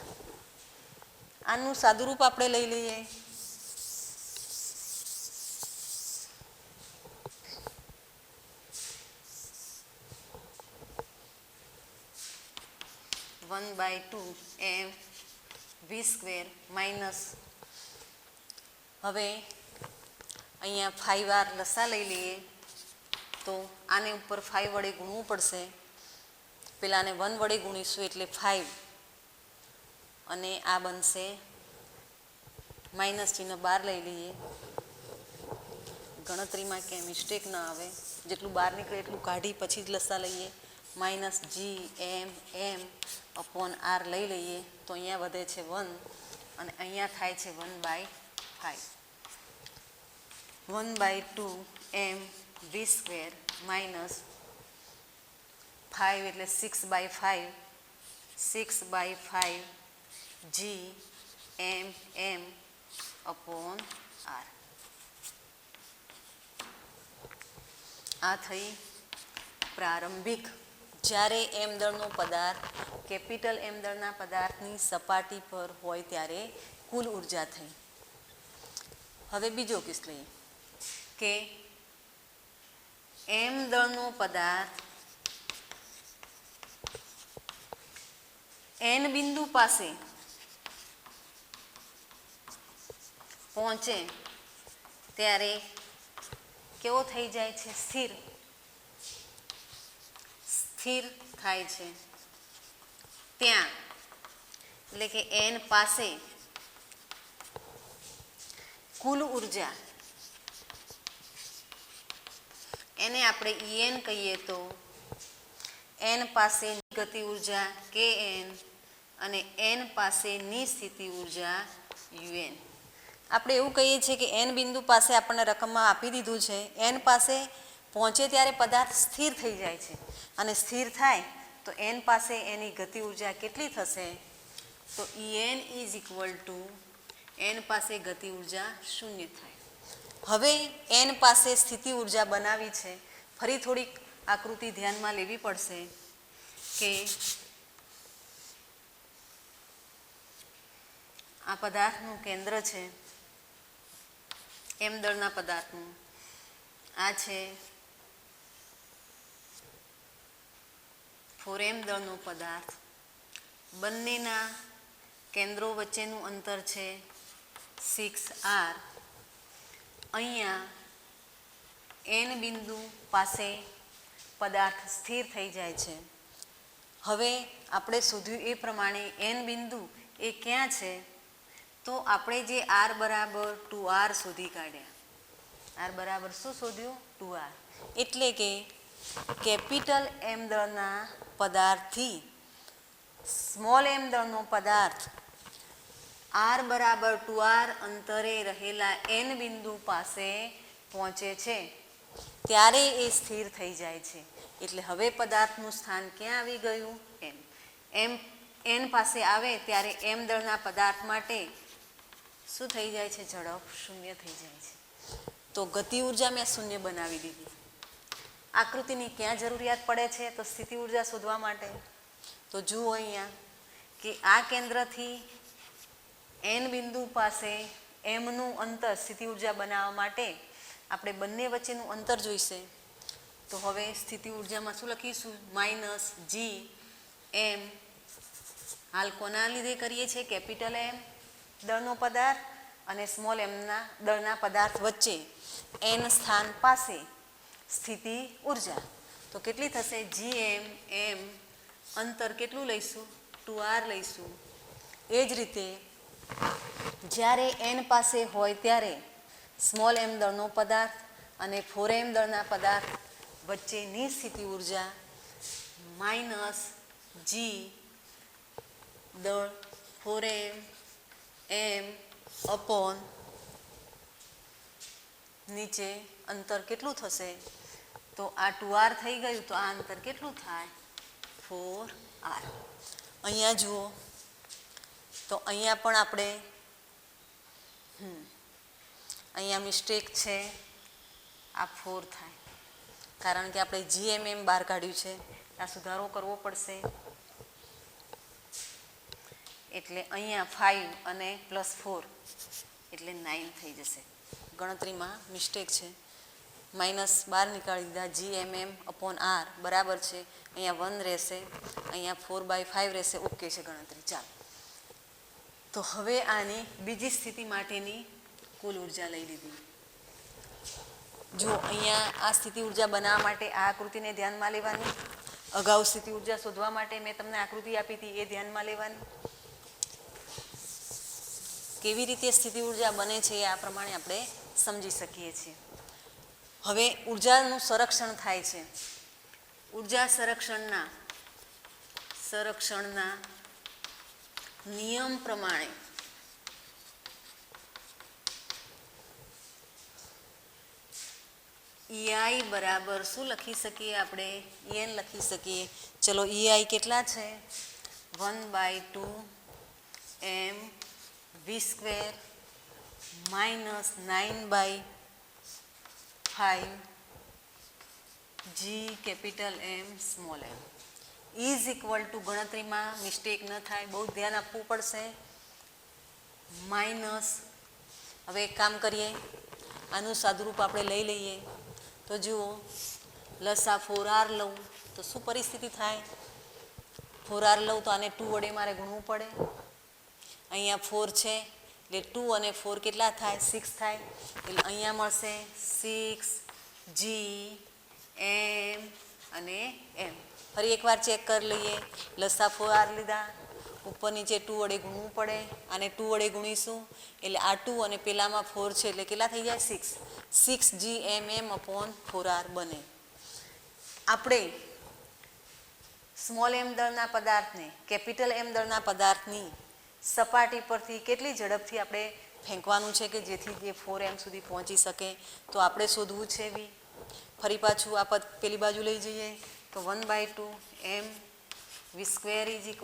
આનું સાદુરૂપ આપણે લઈ લઈએ. (1/2mv² માઇનસ, હવે અહીંયા 5r લસા લઈ લઈએ તો આને ઉપર 5 વડે ગુણવું પડશે. પેલાને 1 વડે ગુણીશું એટલે 5 અને આ બનશે માઇનસ ચિહ્ન બહાર લઈ લઈએ. ગણતરીમાં ક્યાંય મિસ્ટેક ન આવે, જેટલું બહાર નીકળે એટલું કાઢી પછી જ લસા લઈએ. -gm r લઈ લઈએ તો અહીંયા વધે છે 1 અને અહીંયા થાય છે 1/5. 1/2mv² માઇનસ 5 એટલે 6/5 6/5 gm r. આ થઈ પ્રારંભિક, જ્યારે m દળનો પદાર્થ કેપિટલ M દળના પદાર્થની સપાટી પર હોય ત્યારે કુલ ઉર્જા થઈ. હવે બીજો કેસ લઈએ કે m દળનો પદાર્થ n બિંદુ પાસે પહોંચે ત્યારે કેવો થઈ જાય છે? સ્થિર થાય છે. ત્યાં એટલે કે n પાસે કુલ ઉર્જા એને આપણે En કહીએ તો n પાસેની ગતિ ઉર્જા kn અને n પાસેની સ્થિતિ ઉર્જા un. આપણે એવું કહીએ છીએ કે n બિંદુ પાસે આપણને રકમમાં આપી દીધું છે, n પાસે પહોંચે ત્યારે પદાર્થ સ્થિર થઈ જાય છે અને સ્થિર થાય તો n પાસે એની ગતિ ઉર્જા કેટલી થશે? તો En is equal two n પાસે ગતિ ઉર્જા 0 થાય. હવે n પાસે સ્થિતિ ઉર્જા બનાવી છે. ફરી થોડીક આકૃતિ ધ્યાનમાં લેવી પડશે કે આ પદાર્થનું કેન્દ્ર છે, m દળના પદાર્થનું, આ છે 4m દળનો પદાર્થ, બંનેના કેન્દ્રો વચ્ચેનું અંતર છે 6r. અહીંયા n બિંદુ પાસે પદાર્થ સ્થિર થઈ જાય છે. હવે આપણે શોધ્યું એ પ્રમાણે n બિંદુ એ ક્યાં છે? તો આપણે જે r બરાબર 2r શોધી કાઢ્યા. r બરાબર શું શોધ્યું? 2r. એટલે કે કેપિટલ m દળના પદાર્થથી સ્મોલ m દળનો પદાર્થ r બરાબર 2r અંતરે રહેલા n બિંદુ પાસે પહોંચે છે ત્યારે એ સ્થિર થઈ જાય છે. એટલે હવે પદાર્થનું સ્થાન ક્યાં આવી ગયું? m. n પાસે આવે ત્યારે m દળના પદાર્થ માટે શું થઈ જાય છે? ઝડપ 0 થઈ જાય છે. તો ગતિ ઉર્જા મેં 0 બનાવી દીધી. આકૃતિની ક્યાં જરૂરિયાત પડે છે? તો સ્થિતિ ઉર્જા શોધવા માટે. તો જુઓ અહીંયા કે આ કેન્દ્રથી n બિંદુ પાસે mનું અંતર સ્થિતિ ઉર્જા બનાવવા માટે આપણે બંને વચ્ચેનું અંતર જોઈશે. તો હવે સ્થિતિ ઉર્જામાં શું લખીશું? માઇનસ જી એમ. હાલ કોના લીધે કરીએ છીએ? કેપિટલ M દળનો પદાર્થ અને સ્મોલ mના દળના પદાર્થ વચ્ચે n સ્થાન પાસે સ્થિતિ ઉર્જા. તો કેટલી થશે? gm m અંતર કેટલું લઈશું? 2r લઈશું. એ જ રીતે જ્યારે n પાસે હોય ત્યારે સ્મોલ m દળનો પદાર્થ અને 4m દળના પદાર્થ વચ્ચેની સ્થિતિ ઉર્જા માઇનસ જી દળ 4m m અપોન નીચે અંતર કેટલું થશે? તો આ 2r થઈ ગયું. તો આ અંતર કેટલું થાય? 4r. અહીંયા જુઓ તો અહીંયા પણ આપણે અહીંયા મિસ્ટેક છે, આ 4 થાય કારણ કે આપણે gmm બહાર કાઢ્યું છે. આ સુધારો કરવો પડશે. એટલે અહીંયા 5 અને +4 એટલે 9 થઈ જશે. ગણતરીમાં મિસ્ટેક છે. માઇનસ બહાર નીકાળી દીધા. gmm અપોન r બરાબર છે. અહીંયા 1 રહેશે, અહીંયા 4/5 રહેશે. ઓકે છે ગણતરી. ચાલો, તો હવે આની બીજી સ્થિતિ માટેની કુલ ઉર્જા લઈ લીધી. જો અહીંયા આ સ્થિતિ ઉર્જા બનાવવા માટે આ આકૃતિને ધ્યાનમાં લેવાની. અગાઉ સ્થિતિ ઉર્જા શોધવા માટે મેં તમને આકૃતિ આપી હતી, એ ધ્યાનમાં લેવાની. કેવી રીતે સ્થિતિ ઉર્જા બને છે એ આ પ્રમાણે આપણે સમજી શકીએ છીએ. હવે ઉર્જાનું સંરક્ષણ થાય છે. ઉર્જા સંરક્ષણના નિયમ પ્રમાણે EI બરાબર શું લખી શકીએ આપણે? En લખી શકીએ. ચલો, EI કેટલા છે? 1/2 m v² minus 9/5 g capital M small m is equal two, ગણતરીમાં મિસ્ટેક ન થાય, બહુ ધ્યાન આપવું પડશે, માઇનસ. હવે એક કામ કરીએ, આનું સાદુરૂપ આપણે લઈ લઈએ. તો જુઓ, લસા 4r લઉં તો શું પરિસ્થિતિ થાય? 4r લઉં તો આને 2 વડે મારે ગુણવું પડે. અહીંયા 4 છે એટલે 2 અને 4 કેટલા થાય? 6 થાય. એટલે અહીંયા મળશે 6g m અને m. ફરી એકવાર ચેક કરી લઈએ. લસા 4r લીધા, ઉપર નીચે 2 વડે ગુણવું પડે, આને 2 વડે ગુણીશું એટલે આ 2 અને પેલામાં 4 છે એટલે કેટલા થઈ જાય 6 GMM/4R બને. આપણે સ્મોલ m દળના પદાર્થને કેપિટલ M દળના પદાર્થની સપાટી પરથી કેટલી ઝડપથી આપણે ફેંકવાનું છે કે જેથી જે 4m સુધી પહોંચી શકે, તો આપણે શોધવું છે v. ફરી પાછું આ પદ પેલી બાજુ લઈ જઈએ તો 1/2 m v² =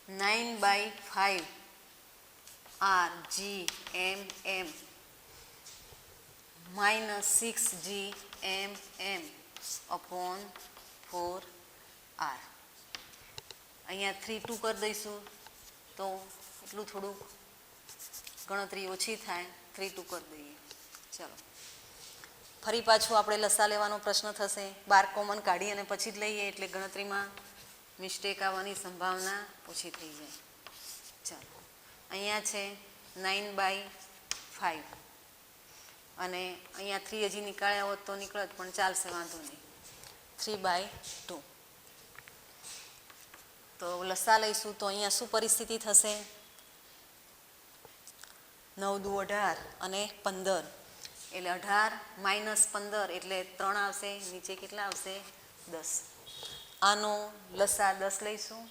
9/5 r GMM -6 GMM/4R. અહીંયા 3 2 કરી દઈશું તો એટલું થોડુંક ગણતરી ઓછી થાય, 3 2 કરી દઈએ. ચલો ફરી પાછું આપણે લસા લેવાનો પ્રશ્ન થશે. 12 કોમન કાઢી અને પછી જ લઈએ એટલે ગણતરીમાં મિસ્ટેક આવવાની સંભાવના ઓછી થઈ જાય. ચાલો અહીંયા છે 9/5 અને અહીંયા 3 હજી નીકાળ્યા હોત તો નીકળત પણ ચાલશે, વાંધો નહીં. 3/2 તો લસા લઈશું તો અહીંયા શું પરિસ્થિતિ થશે? 9 દુ 18 અને 15 એટલે 18 - 15 એટલે 3 આવશે, નીચે કેટલા આવશે 10. આનો લસા 10 લઈશું.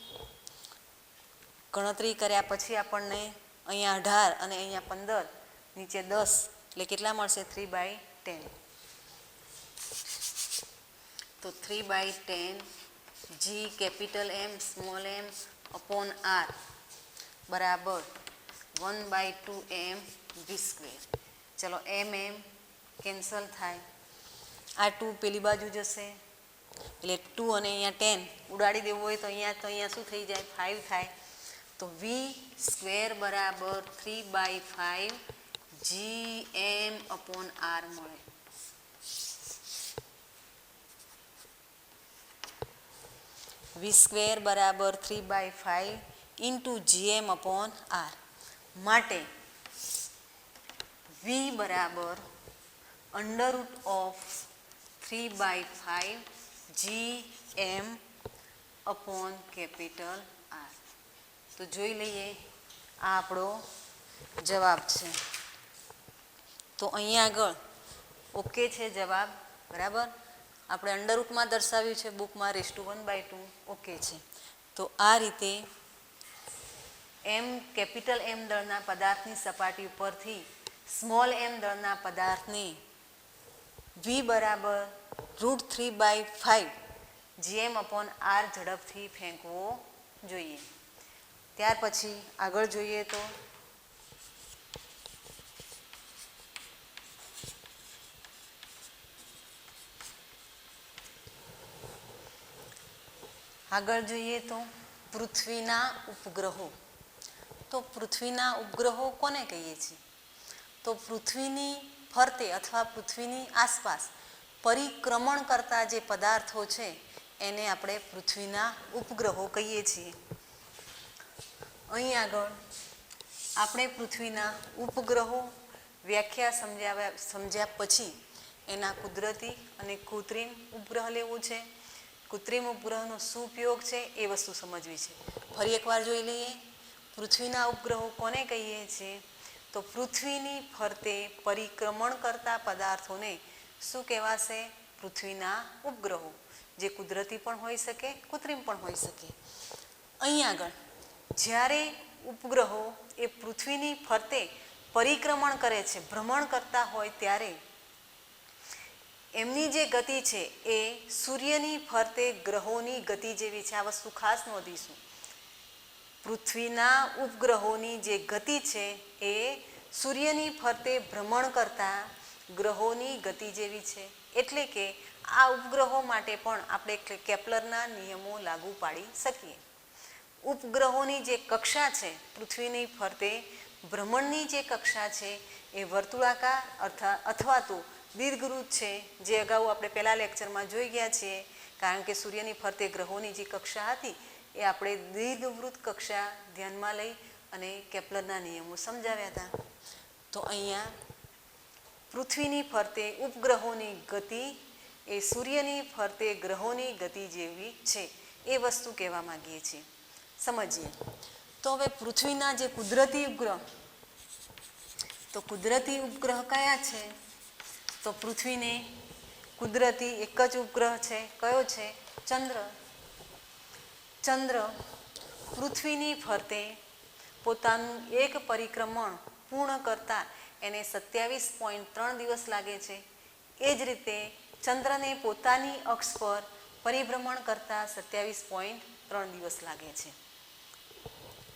ગણતરી કર્યા પછી આપણને અહીંયા 18 અને અહીંયા 15 નીચે 10 એટલે કેટલા મળશે 3/10. તો 3/10 G capital M small m upon R બરાબર 1/2 m v². ચલો mm કેન્સલ થાય, આ 2 પેલી બાજુ જશે એટલે 2 અને અહીંયા 10 ઉડાડી દેવું હોય તો અહીંયા શું થઈ જાય 5 થાય. તો v² બરાબર 3/5 GM/R મળે. v² બરાબર 3/5 × GM/R માટે v બરાબર √3/5 GM/R. તો જોઈ લઈએ આ આપણો જવાબ છે. તો અહીંયા આગળ ઓકે છે જવાબ, બરાબર. આપણે અંડરરૂટમાં દર્શાવ્યું છે બુકમાં (1/2) ઓકે છે. તો આ રીતે કેપિટલ M દળના પદાર્થની સપાટી ઉપરથી સ્મોલ m દળના પદાર્થને v બરાબર √3/5 GM/R ઝડપથી ફેંકવો જોઈએ. ત્યાર પછી આગળ જોઈએ તો પૃથ્વીના ઉપગ્રહો. તો પૃથ્વીના ઉપગ્રહો કોને કહીએ છીએ? તો પૃથ્વીની ફરતે અથવા પૃથ્વીની આસપાસ પરિક્રમણ કરતા જે પદાર્થો છે એને આપણે પૃથ્વીના ઉપગ્રહો કહીએ છીએ. અહીં આગળ આપણે પૃથ્વીના ઉપગ્રહો વ્યાખ્યા સમજ્યા પછી એના કુદરતી અને કૃત્રિમ ઉપગ્રહ લેવું છે. કૃત્રિમ ઉપગ્રહનો શું ઉપયોગ છે એ વસ્તુ સમજવી છે. ફરી એકવાર જોઈ લઈએ. પૃથ્વીના ઉપગ્રહો કોને કહીએ છીએ? તો પૃથ્વીની ફરતે પરિક્રમણ કરતા પદાર્થોને શું કહેવાશે? પૃથ્વીના ઉપગ્રહો, જે કુદરતી પણ હોઈ શકે, કૃત્રિમ પણ હોઈ શકે. અહીં આગળ જ્યારે ઉપગ્રહો એ પૃથ્વીની ફરતે પરિક્રમણ કરે છે, ભ્રમણ કરતા હોય ત્યારે એમની જે ગતિ છે એ સૂર્યની ફરતે ગ્રહોની ગતિ જેવી છે. આ વસ્તુ ખાસ નોંધીશું. પૃથ્વીના ઉપગ્રહોની જે ગતિ છે એ સૂર્યની ફરતે ભ્રમણ કરતા ગ્રહોની ગતિ જેવી છે. એટલે કે આ ઉપગ્રહો માટે પણ આપણે કેપ્લરના નિયમો લાગુ પાડી શકીએ. ઉપગ્રહોની જે કક્ષા છે, પૃથ્વીની ફરતે ભ્રમણની જે કક્ષા છે એ વર્તુળાકાર અથવા તો દીર્ઘવૃત્ત છે, જે અગાઉ આપણે પહેલા લેક્ચરમાં જોઈ ગયા છીએ. કારણ કે સૂર્યની ફરતે ગ્રહોની જે કક્ષા હતી એ આપણે દીર્ઘવૃત્ત કક્ષા ધ્યાનમાં લઈ અને કેપ્લરના નિયમો સમજાવ્યા હતા. તો અહીંયા પૃથ્વીની ફરતે ઉપગ્રહોની ગતિ એ સૂર્યની ફરતે ગ્રહોની ગતિ જેવી છે, એ વસ્તુ કહેવા માંગીએ છીએ. સમજીએ. તો હવે પૃથ્વીના જે કુદરતી ઉપગ્રહ, તો કુદરતી ઉપગ્રહ કયા છે? તો પૃથ્વીને કુદરતી એક જ ઉપગ્રહ છે. કયો છે? ચંદ્ર. ચંદ્ર પૃથ્વીની ફરતે પોતાનું એક પરિક્રમણ પૂર્ણ કરતા એને 27.3 દિવસ લાગે છે. એ જ રીતે ચંદ્રને પોતાની અક્ષ પર પરિભ્રમણ કરતા 27.3 દિવસ લાગે છે.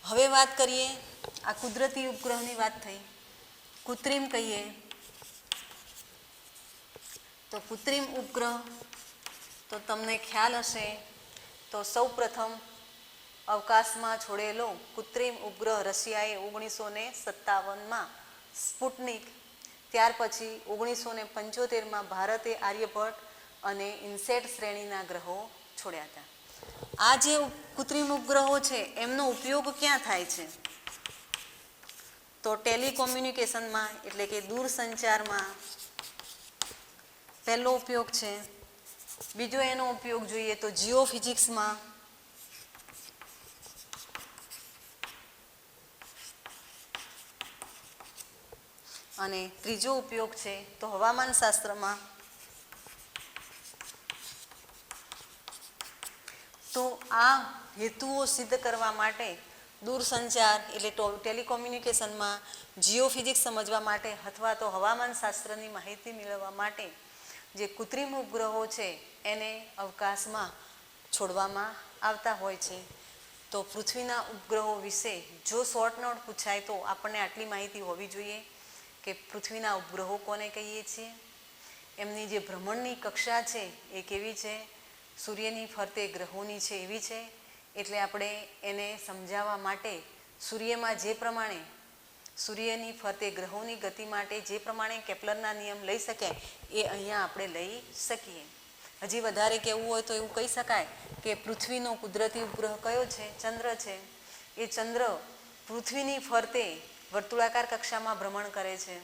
હવે વાત કરીએ, આ કુદરતી ઉપગ્રહની વાત થઈ. કૃત્રિમ કહીએ તો કૃત્રિમ ઉપગ્રહ તો તમને ખ્યાલ હશે તો સૌ પ્રથમ અવકાશમાં છોડેલો કૃત્રિમ ઉપગ્રહ રશિયાએ 1957માં સ્પુટનિક, ત્યાર પછી 1975માં ભારતે આર્યભટ્ટ અને ઇન્સેટ શ્રેણીના ગ્રહો છોડ્યા હતા. આ જે કૃત્રિમ ઉપગ્રહો છે એમનો ઉપયોગ ક્યાં થાય છે? તો ટેલિકોમ્યુનિકેશનમાં એટલે કે દૂરસંચારમાં પહેલો ઉપયોગ છે. બીજો એનો ઉપયોગ જોઈએ તો જીઓફિઝિક્સમાં, અને ત્રીજો ઉપયોગ છે તો હવામાન શાસ્ત્રમાં. તો આ હેતુઓ સિદ્ધ કરવા માટે દૂરસંચાર એટલે ટેલિકોમ્યુનિકેશનમાં, જીઓફિઝિક્સ સમજવા માટે અથવા તો હવામાન શાસ્ત્રની માહિતી મેળવવા માટે જે કૃત્રિમ ઉપગ્રહો છે એને અવકાશમાં છોડવામાં આવતા હોય છે. તો પૃથ્વીના ઉપગ્રહો વિશે જો શોર્ટ નોટ પૂછાય તો આપણને આટલી માહિતી હોવી જોઈએ કે પૃથ્વીના ઉપગ્રહો કોને કહીએ છીએ, એમની જે ભ્રમણની કક્ષા છે એ કેવી છે, સૂર્યની ફરતે ગ્રહોની છે એવી છે. એટલે આપણે એને સમજાવવા માટે સૂર્યમાં જે પ્રમાણે સૂર્યની ફરતે ગ્રહોની ગતિ માટે જે પ્રમાણે કેપ્લરના નિયમ લઈ શકાય એ અહીંયા આપણે લઈ શકીએ. હજી વધારે કહેવું હોય તો એવું કહી શકાય કે પૃથ્વીનો કુદરતી ઉપગ્રહ કયો છે? ચંદ્ર છે. એ ચંદ્ર પૃથ્વીની ફરતે વર્તુળાકાર કક્ષામાં ભ્રમણ કરે છે.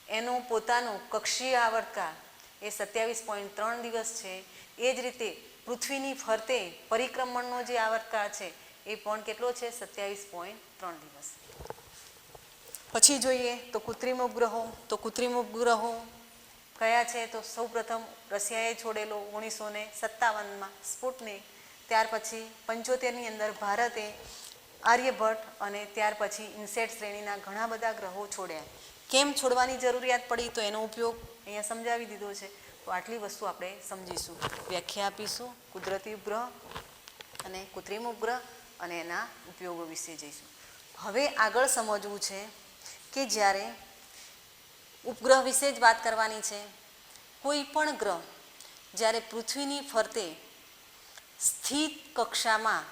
એનો પોતાનો કક્ષીય આવર્તકાળ એ 27.3 દિવસ છે. એ જ રીતે પૃથ્વીની ફરતે પરિક્રમણનો જે આવર્તકાળ છે એ પણ કેટલો છે? 27.3 દિવસ. પછી જોઈએ તો કૃત્રિમ ઉપગ્રહો. તો કૃત્રિમ ઉપગ્રહો કયા છે? તો સૌ પ્રથમ રશિયાએ છોડેલો 1957માં સ્પુટનિક, ત્યાર પછી 75ની અંદર ભારતે આર્યભટ્ટ અને ત્યાર પછી ઇન્સેટ શ્રેણીના ઘણા બધા ગ્રહો છોડ્યા. કેમ છોડવાની જરૂરિયાત પડી તો એનો ઉપયોગ અહીંયા સમજાવી દીધો છે. તો આટલી વસ્તુ આપણે સમજીશું, વ્યાખ્યા આપીશું કુદરતી ઉપગ્રહ અને કૃત્રિમ ઉપગ્રહ અને એના ઉપયોગો વિશે જઈશું. હવે આગળ સમજવું છે કે જ્યારે ઉપગ્રહ વિશે જ વાત કરવાની છે. કોઈ પણ ગ્રહ જ્યારે પૃથ્વીની ફરતે સ્થિત કક્ષામાં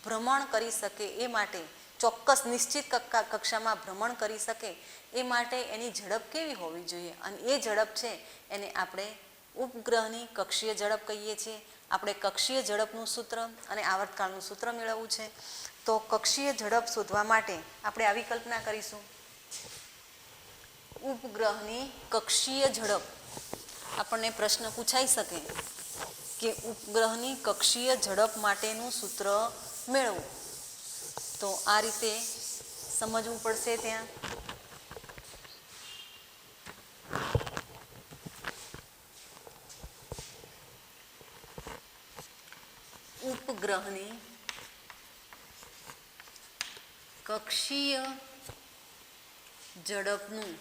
ભ્રમણ કરી શકે એ માટે, ચોક્કસ નિશ્ચિત કક્ષામાં ભ્રમણ કરી શકે એ માટે એની ઝડપ કેવી હોવી જોઈએ, અને એ ઝડપ છે એને આપણે ઉપગ્રહની કક્ષીય ઝડપ કહીએ છીએ. આપણે કક્ષીય ઝડપનું સૂત્ર અને આવર્તકાળનું સૂત્ર મેળવવું છે. તો કક્ષીય ઝડપ શોધવા માટે આપણે આવી કલ્પના કરીશું, ઉપગ્રહની કક્ષીય ઝડપ. આપણને પ્રશ્ન પૂછાઈ શકે કે ઉપગ્રહની કક્ષીય ઝડપ માટેનું સૂત્ર મેળવો. તો આ રીતે સમજવું પડશે. ત્યાં ઉપગ્રહની કક્ષીય ઝડપનું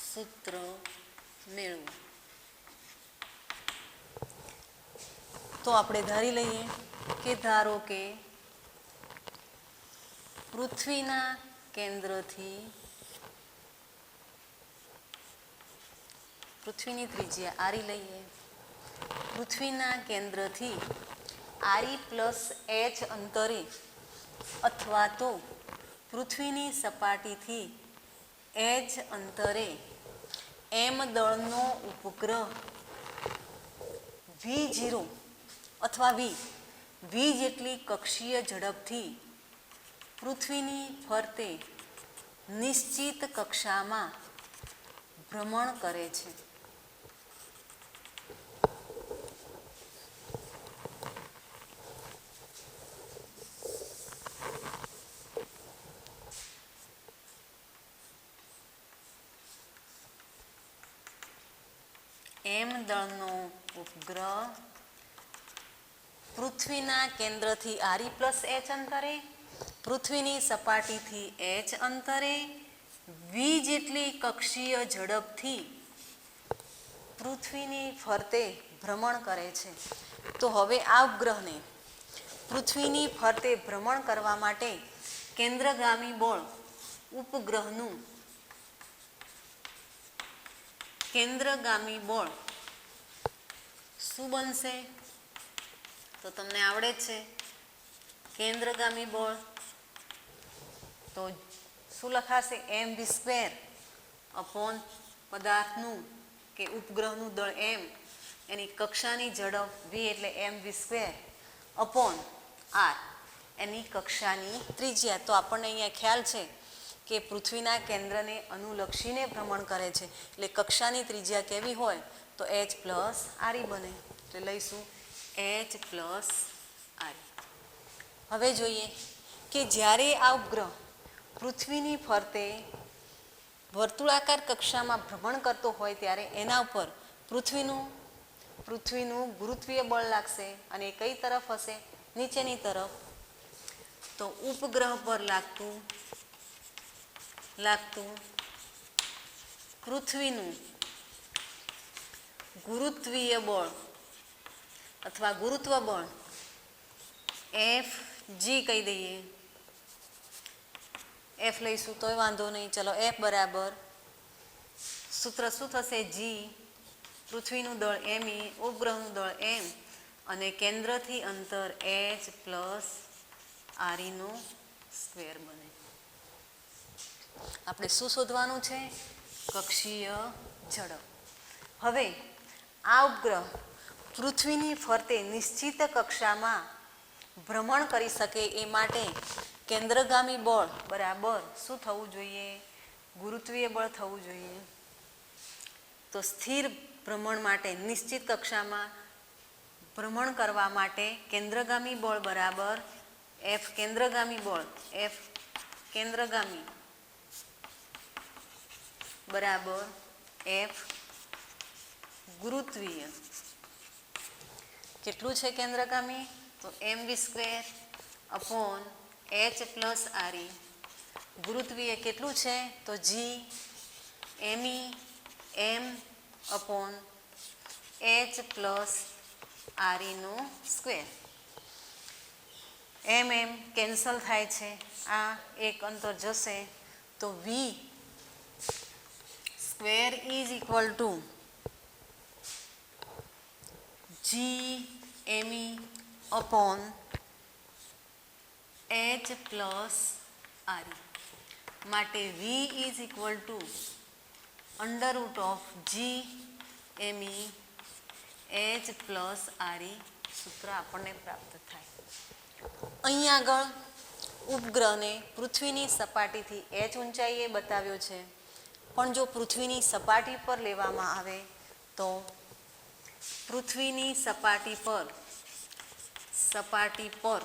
સૂત્ર મેળવો. તો આપણે ધારી લઈએ કે ધારો કે પૃથ્વીના કેન્દ્રથી, પૃથ્વીની ત્રિજ્યા આરી લઈએ, પૃથ્વીના કેન્દ્રથી આરી પ્લસ h અંતરે અથવા તો પૃથ્વીની સપાટીથી h અંતરે m દળનો ઉપગ્રહ v0 અથવા v જેટલી કક્ષીય ઝડપથી પૃથ્વીની ફરતે નિશ્ચિત કક્ષામાં ભ્રમણ કરે છે. દળનો ઉપગ્રહ પૃથ્વીના કેન્દ્રથી RE+H અંતરે, પૃથ્વીની સપાટીથી h અંતરે v જેટલી કક્ષીય ઝડપથી પૃથ્વીની ફરતે ભ્રમણ કરે છે. તો હવે આ ઉપગ્રહને પૃથ્વીની ફરતે ભ્રમણ કરવા માટે કેન્દ્રગામી બળ ઉપગ્રહનું કેન્દ્રગામી બળ શું બનશે? તો તમને આવડે જ છે કેન્દ્રગામી બળ તો શું લખાશે? mv² અપોન પદાર્થનું કે ઉપગ્રહનું દળ m, એની કક્ષાની ઝડપ v એટલે mv² અપોન r, એની કક્ષાની ત્રિજ્યા. તો આપણને અહીંયા ખ્યાલ છે કે પૃથ્વીના કેન્દ્રને અનુલક્ષીને ભ્રમણ કરે છે એટલે કક્ષાની ત્રિજ્યા કેવી હોય તો h પ્લસ re બને. એટલે લઈશું h પ્લસ re. હવે જોઈએ કે જ્યારે આ ઉપગ્રહ પૃથ્વીની ફરતે વર્તુળાકાર કક્ષામાં ભ્રમણ કરતો હોય ત્યારે એના ઉપર પૃથ્વીનું ગુરુત્વીય બળ લાગશે અને એ કઈ તરફ હશે? નીચેની તરફ. તો ઉપગ્રહ પર લાગતું પૃથ્વીનું ગુરુત્વીય બળ અથવા ગુરુત્વ બળ Fg કહી દઈએ. F લઈશું તોય વાંધો નહીં. ચલો F બરાબર સૂત્ર શું થશે? G પૃથ્વીનું દળ me, ઉપગ્રહનું દળ m અને કેન્દ્રથી અંતર h પ્લસ re² બને. આપણે શું શોધવાનું છે? કક્ષીય ઝડપ. હવે આ ઉપગ્રહ પૃથ્વીની ફરતે નિશ્ચિત કક્ષામાં ભ્રમણ કરી શકે એ માટે કેન્દ્રગામી બળ બરાબર શું થવું જોઈએ? ગુરુત્વીય બળ થવું જોઈએ. તો સ્થિર ભ્રમણ માટે નિશ્ચિત કક્ષામાં ભ્રમણ કરવા માટે કેન્દ્રગામી બળ બરાબર F કેન્દ્રગામી બળ F કેન્દ્રગામી બરાબર F ગુરુત્વીય. કેટલું છે કેન્દ્રગામી? તો mv² upon h plus re. ગુરુત્વીય કેટલું છે? તો g me m upon h plus re². m cancel થાય છે, આ એક અંતર જશે તો v² is equal to g me upon h plus re. માટે v is equal to √g me h plus re સૂત્ર આપણને પ્રાપ્ત થાય. અહીં આગળ ઉપગ્રહને પૃથ્વીની સપાટીથી h ઊંચાઈએ બતાવ્યો છે, પણ જો પૃથ્વીની સપાટી પર લેવામાં આવે તો પૃથ્વીની સપાટી પર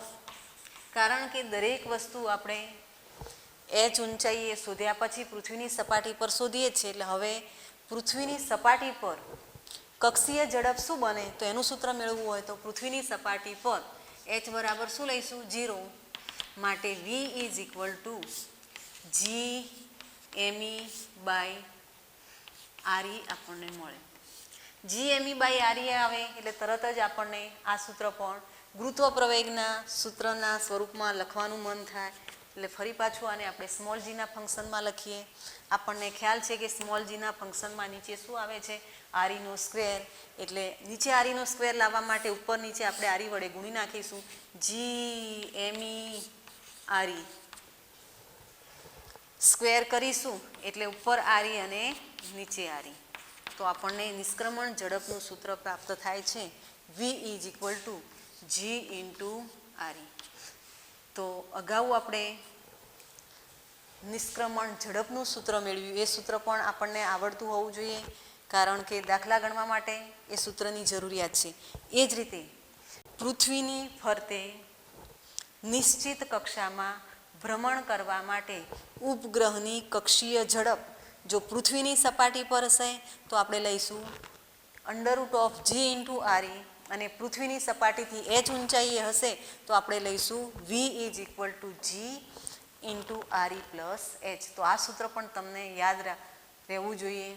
કારણ કે દરેક વસ્તુ આપણે h ઊંચાઈએ શોધ્યા પછી પૃથ્વીની સપાટી પર શોધીએ છીએ. એટલે હવે પૃથ્વીની સપાટી પર કક્ષીય ઝડપ શું બને? તો એનું સૂત્ર મેળવવું હોય તો પૃથ્વીની સપાટી પર h બરાબર શું લઈશું? 0. માટે v is equal to g me by re આપણને મળે. g me બાય re આવે એટલે તરત જ આપણને આ સૂત્ર પણ ગુરુત્વ પ્રવેગના સૂત્રના સ્વરૂપમાં લખવાનું મન થાય. એટલે ફરી પાછું આને આપણે સ્મોલ જીના ફંક્શનમાં લખીએ. આપણને ખ્યાલ છે કે સ્મોલ જીના ફંક્શનમાં નીચે શું આવે છે? re². એટલે નીચે re² લાવવા માટે ઉપર નીચે આપણે re વડે ગુણી નાખીશું. g me re સ્ક્વેર કરીશું એટલે ઉપર re અને નીચે re. તો આપણને નિષ્ક્રમણ ઝડપનું સૂત્ર પ્રાપ્ત થાય છે v is equal to g into re. તો અગાઉ આપણે નિષ્ક્રમણ ઝડપનું સૂત્ર મેળવ્યું, એ સૂત્ર પણ આપણને આવડતું હોવું જોઈએ કારણ કે દાખલા ગણવા માટે એ સૂત્રની જરૂરિયાત છે. એ જ રીતે પૃથ્વીની ફરતે નિશ્ચિત કક્ષામાં ભ્રમણ કરવા માટે ઉપગ્રહની કક્ષીય ઝડપ જો પૃથ્વીની સપાટી પર હશે તો આપણે લઈશું √g ઇન્ટુ આરી અને પૃથ્વીની સપાટીથી h ઊંચાઈએ હશે તો આપણે લઈશું v is equal to g into RE plus h. તો આ સૂત્ર પણ તમને યાદ રહેવું જોઈએ.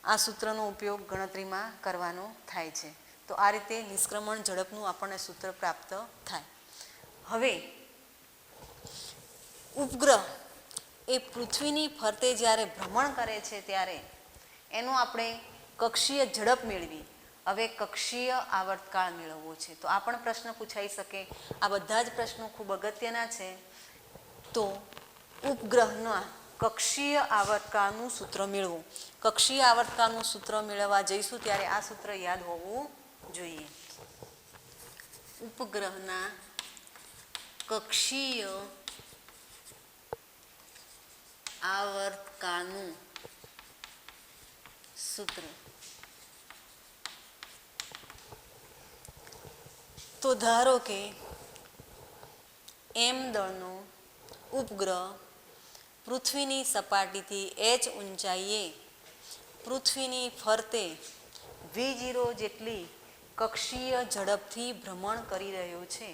આ સૂત્રનો ઉપયોગ ગણતરીમાં કરવાનો થાય છે. તો આ રીતે નિષ્ક્રમણ ઝડપનું આપણને સૂત્ર પ્રાપ્ત થાય. હવે ઉપગ્રહ એ પૃથ્વીની ફરતે જ્યારે ભ્રમણ કરે છે ત્યારે એનો આપણે કક્ષીય ઝડપ મેળવી. હવે કક્ષીય આવર્તકાળ મેળવવો છે. તો આ પણ પ્રશ્ન પૂછાઈ શકે. આ બધા જ પ્રશ્નો ખૂબ અગત્યના છે. તો ઉપગ્રહના કક્ષીય આવર્તકાળનું સૂત્ર મેળવો. કક્ષીય આવર્તકાળનું સૂત્ર મેળવવા જઈશું ત્યારે આ સૂત્ર યાદ હોવું જોઈએ. ઉપગ્રહના કક્ષીય આવર્તકાળનું સૂત્ર. તો ધારો કે m દળનો ઉપગ્રહ પૃથ્વીની સપાટીથી h ઊંચાઈએ પૃથ્વીની ફરતે v0 જેટલી કક્ષીય ઝડપથી ભ્રમણ કરી રહ્યો છે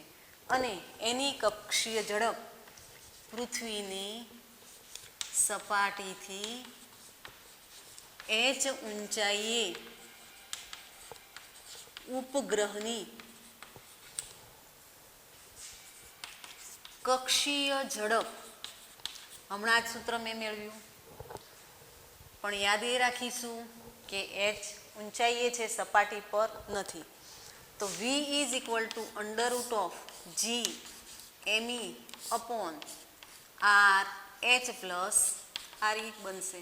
અને એની કક્ષીય ઝડપ પૃથ્વીની સપાટીથી h ઊંચાઈએ ઉપગ્રહની કક્ષીય ઝડપ, હમણાં જ સૂત્ર મેં મેળવ્યું પણ યાદ એ રાખીશું કે h ઊંચાઈએ છે સપાટી પર નથી. તો v is equal to √g me upon r h plus r e બનશે.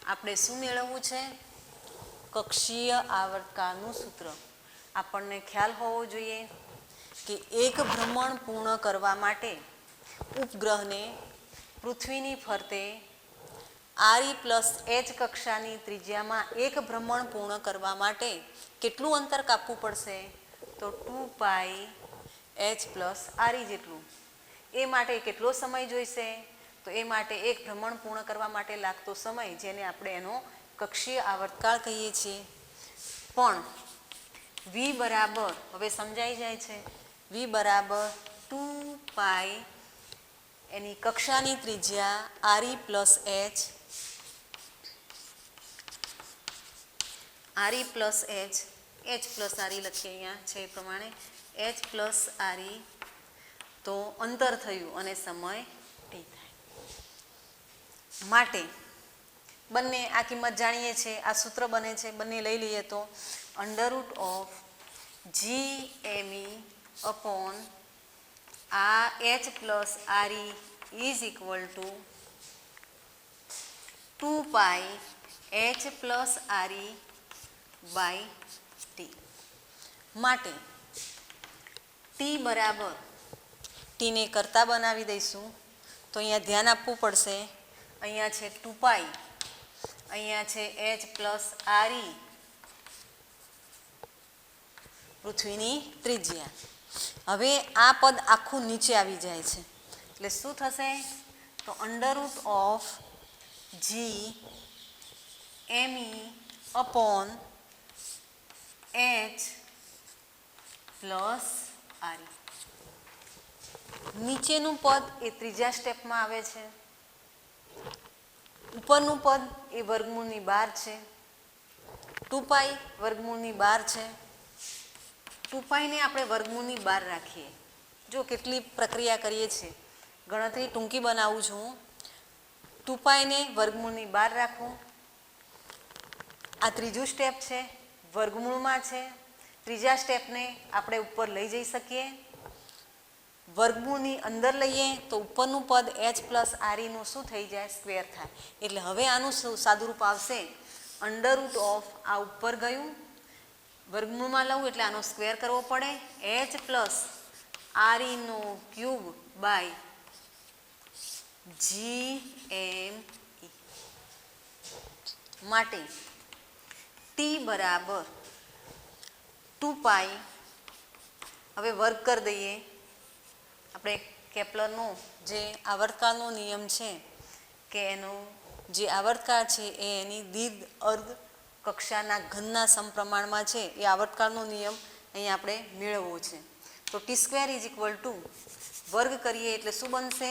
આપણે શું મેળવવું છે? કક્ષીય આવર્તકાળનું સૂત્ર. આપણને ખ્યાલ હોવો જોઈએ કે એક ભ્રમણ પૂર્ણ કરવા માટે ઉપગ્રહને પૃથ્વીની ફરતે આરી પ્લસ h કક્ષાની ત્રિજ્યામાં એક ભ્રમણ પૂર્ણ કરવા માટે કેટલું અંતર કાપવું પડશે? તો 2π h પ્લસ આરી જેટલું. એ માટે કેટલો સમય જોઈશે? તો એ માટે એક ભ્રમણ પૂર્ણ કરવા માટે લાગતો સમય, જેને આપણે એનો કક્ષીય આવર્તકાળ કહીએ છીએ. પણ v બરાબર, હવે સમજાઈ જાય છે, v બરાબર 2π એની કક્ષાની ત્રિજ્યા RE plus h, RE plus h, h plus RE લખીએ અહીંયા છે એ પ્રમાણે, h પ્લસ આરી, તો અંતર થયું અને સમય t થાય. માટે બંને આ કિંમત જાણીએ છીએ, આ સૂત્ર બને છે, બંને લઈ લઈએ તો √g me અપોન આ h plus RE is equal to 2π h plus RE by T. માટે ટી બરાબર, ટીને કરતા બનાવી દઈશું તો અહીંયા ધ્યાન આપવું પડશે. અહીંયા છે 2π, અહીંયા છે h પ્લસ આરી પૃથ્વીની ત્રિજ્યા. હવે આ પદ આખું નીચે આવી જાય છે એટલે શું થશે? તો √g me upon h plus RE. નીચેનું પદ એ ત્રીજા સ્ટેપમાં આવે છે, ઉપરનું પદ એ વર્ગમૂળની 12 છે, 2π વર્ગમૂળની 12 છે. 2π ને આપણે વર્ગમૂળની 12 રાખીએ. જો કેટલી પ્રક્રિયા કરીએ છીએ, ગણતરી ટૂંકી બનાવું છું. 2π ને વર્ગમૂળની 12 રાખવું. આ ત્રીજું સ્ટેપ છે, વર્ગમૂળમાં છે. ત્રીજા સ્ટેપને આપણે ઉપર લઈ જઈ શકીએ, વર્ગમૂળની અંદર લઈએ તો ઉપરનું પદ h પ્લસ આરીનું શું થઈ જાય? સ્ક્વેર થાય. એટલે હવે આનું સાદુરૂપ આવશે √, આ ઉપર ગયું, વર્ગમૂળમાં લઉં એટલે આનો સ્ક્વેર કરવો પડે, h પ્લસ આરીનો ક્યુબ બાય GME. માટે t બરાબર 2π, હવે વર્ગ કરી દઈએ. આપણે કેપ્લરનો જે આવર્તકાળનો નિયમ છે કે એનો જે આવર્તકાળ છે એ એની દીર્ઘ અર્ધ કક્ષાના ઘનના સમપ્રમાણમાં છે. એ આવર્તકાળનો નિયમ અહીં આપણે મેળવવો છે. તો T square is equal two વર્ગ કરીએ એટલે શું બનશે?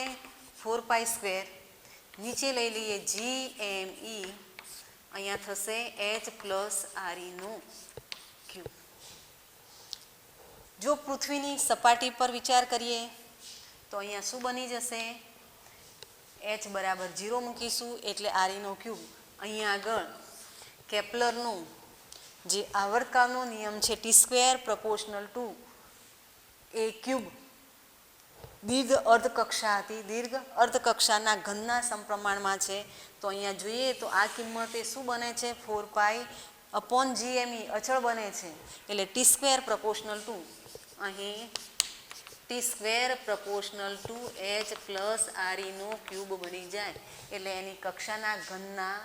4π². નીચે લઈ લઈએ GME, અહીંયા થશે H+RE². જો પૃથ્વીની સપાટી પર વિચાર કરીએ તો અહીંયા શું બની જશે? H બરાબર 0 મૂકીશું એટલે RE³. અહીંયા આગળ કેપ્લરનું જે આવર્તકાળનો નિયમ છે T² પ્રપોર્શનલ ટુ A³ દીર્ઘ અર્ધકક્ષા હતી. દીર્ઘ અર્ધકક્ષાના ઘનના સમપ્રમાણમાં છે. તો અહીંયા જોઈએ તો આ કિંમતે શું બને છે? 4π/GME અચળ બને છે. એટલે T² પ્રપોર્શનલ ટુ અહીં T² પ્રપોર્શનલ ટુ H+RE³ બની જાય. એટલે એની કક્ષાના ઘનના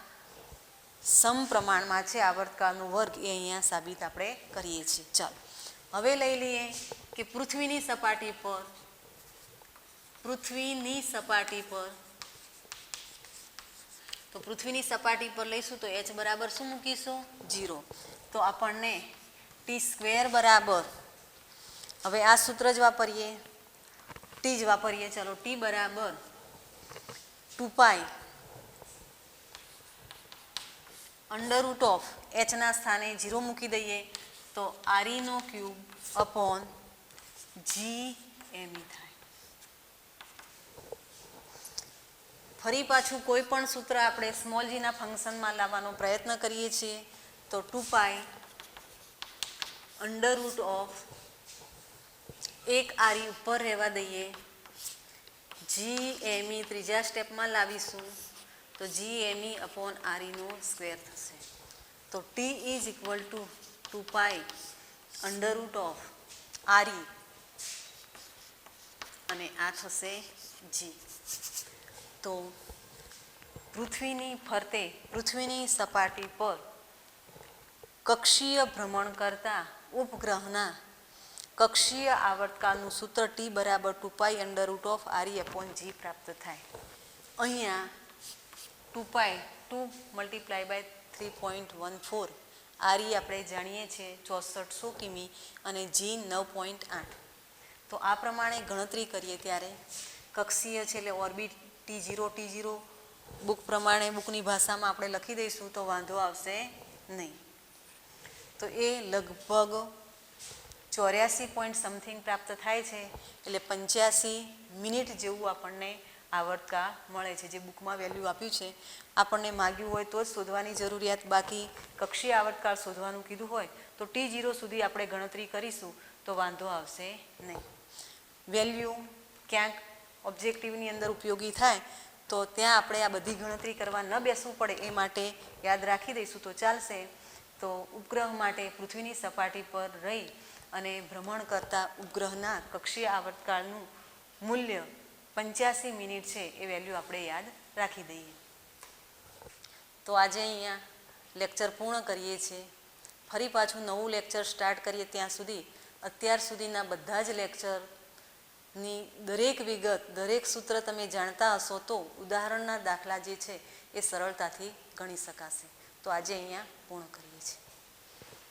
સમપ્રમાણમાં છે આવર્તકાળનો વર્ગ. એ અહીંયા સાબિત આપણે કરીએ છીએ. ચાલો હવે લઈ લઈએ કે પૃથ્વીની સપાટી પર લઈશું તો H બરાબર શું મૂકીશું? 0. તો આપણને T² બરાબર, હવે આ સૂત્ર જ વાપરીએ, T જ વાપરીએ. ચાલો T બરાબર 2π √ H ના સ્થાને 0 મૂકી દઈએ તો RE³/GME થાય. ફરી પાછું કોઈ પણ સૂત્ર આપણે સ્મોલ g ના ફંક્શનમાં લાવવાનો પ્રયત્ન કરીએ છીએ તો 2π √ એક RE ઉપર રહેવા દઈએ, GME ત્રીજા સ્ટેપમાં લાવીશું તો GME/RE² થશે. તો T is equal to 2π √ RE અને આ થશે G. તો પૃથ્વીની ફરતે પૃથ્વીની સપાટી પર કક્ષીય ભ્રમણ કરતા ઉપગ્રહના કક્ષીય આવર્તકાળનું સૂત્ર T બરાબર 2π √RE/G પ્રાપ્ત થાય. અહીંયા 2π 2 × 3.14 RE આપણે જાણીએ છીએ 6400 કિમી અને G 9.8. તો આ પ્રમાણે ગણતરી કરીએ ત્યારે કક્ષીય છે એટલે ઓર્બિટ T0 બુક પ્રમાણે બુકની ભાષામાં આપણે લખી દઈશું તો વાંધો આવશે નહીં. તો એ લગભગ 84 પોઈન્ટ સમથિંગ પ્રાપ્ત થાય છે. એટલે 85 મિનિટ જેવું આપણને આવર્તકાળ મળે છે. જે બુકમાં વેલ્યુ આપ્યું છે આપણને માગ્યું હોય તો જ શોધવાની જરૂરિયાત, બાકી કક્ષીય આવર્તકાળ શોધવાનું કીધું હોય તો T0 સુધી આપણે ગણતરી કરીશું તો વાંધો આવશે નહીં. વેલ્યુ ક્યાંક ઓબ્જેક્ટિવની અંદર ઉપયોગી થાય તો ત્યાં આપણે આ બધી ગણતરી કરવા ન બેસવું પડે એ માટે યાદ રાખી દઈશું તો ચાલશે. તો ઉપગ્રહ માટે પૃથ્વીની સપાટી પર રહી અને ભ્રમણ કરતા ઉપગ્રહના કક્ષીય આવર્તકાળનું મૂલ્ય 85 મિનિટ છે એ વેલ્યુ આપણે યાદ રાખી દઈએ. તો આજે અહીંયા લેક્ચર પૂર્ણ કરીએ છીએ. ફરી પાછું નવું લેક્ચર સ્ટાર્ટ કરીએ ત્યાં સુધી અત્યાર સુધીના બધા જ લેક્ચરની દરેક વિગત, દરેક સૂત્ર તમે જાણતા હશો તો ઉદાહરણના દાખલા જે છે એ સરળતાથી ગણી શકાશે. તો આજે અહીંયા પૂર્ણ કરીએ.